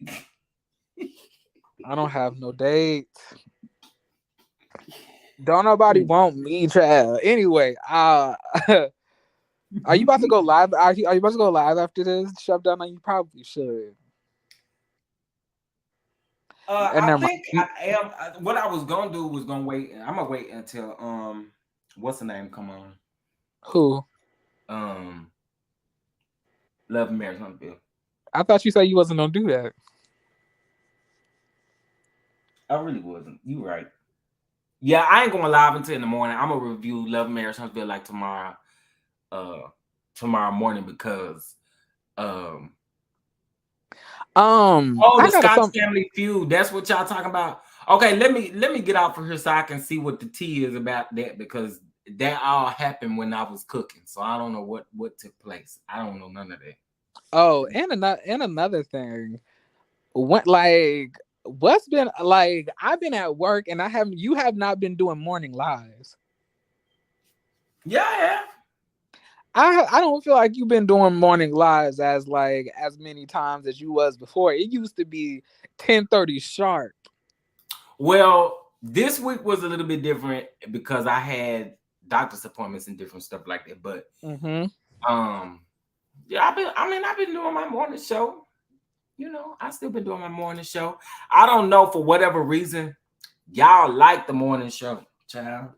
I don't have no date. Don't nobody want me, child. Anyway, are you about to go live? Are you about to go live after this? Shove down. You probably should. And I never think mind. I am. What I was gonna do was gonna wait. I'm gonna wait until what's the name? Come on, Who? um, Love and Marriage Huntsville. I thought you said you wasn't gonna do that. I really wasn't. You right. Yeah, I ain't going live until in the morning. I'm gonna review Love and Marriage Huntsville like uh, tomorrow morning because um. Oh, I the got Scott's some. Family Feud. That's what y'all talking about. Okay, let me get out from here so I can see what the tea is about that because that all happened when I was cooking. So I don't know what took place. I don't know none of that. Oh, and another thing. What like what's been like? I've been at work and I haven't. You have not been doing morning lives. Yeah, I have. I don't feel like you've been doing morning lives as many times as you was before. It used to be 10:30 sharp. Well, this week was a little bit different because I had doctor's appointments and different stuff like that. But Mm-hmm. um, yeah, I've been doing my morning show. I still been doing my morning show. I don't know for whatever reason, y'all like the morning show, child.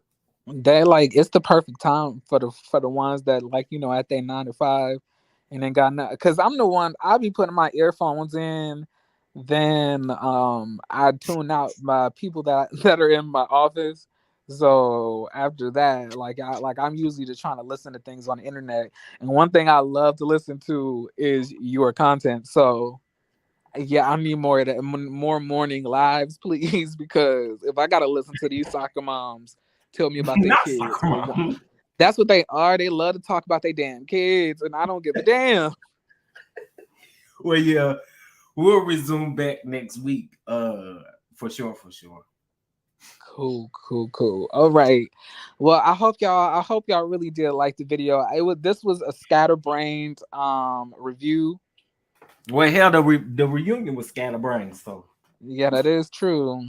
They like it's the perfect time for the ones that like at their 9 to 5 and then got nothing. Cause I'm the one I be putting my earphones in, then I tune out my people that that are in my office. So after that, I'm usually just trying to listen to things on the internet. And one thing I love to listen to is your content. So yeah, I need more of that, more morning lives, please, because if I gotta listen to these soccer moms tell me about their Not kids, soccer mom. that's what they are. They love to talk about their damn kids, and I don't give a damn. Well, yeah, we'll resume back next week. For sure, for sure. Cool, cool, cool. All right. Well, I hope y'all really did like the video. This was a scatterbrained review. Well, hell, the reunion was scatterbrained, so Yeah, that is true.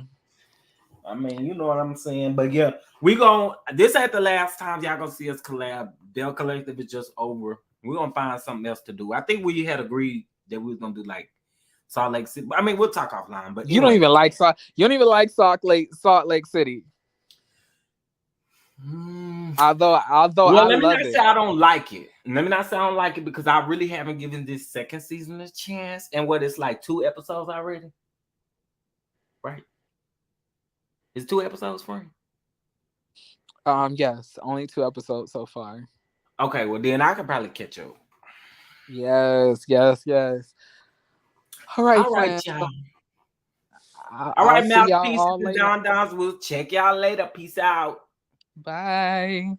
I mean, you know what I'm saying. But yeah, we gon' this ain't the last time y'all gonna see us collab. Belle Collective is just over. We're gonna find something else to do. I think we had agreed that we was gonna do like Salt Lake City. I mean, we'll talk offline. But You don't anyway, even like You don't even like Salt Lake City. hmm. Although Well, I let me love not say it. I don't like it. Let me not say I don't like it because I really haven't given this second season a chance. And what it's like 2 episodes already, right? It's 2 episodes for him. Yes, only 2 episodes so far. Okay, well then I can probably catch up. Yes, yes, yes. All right, All right, friends. y'all. All I'll right, see y'all mouthpieces all and later. Don Dons. We'll check y'all later. Peace out. Bye.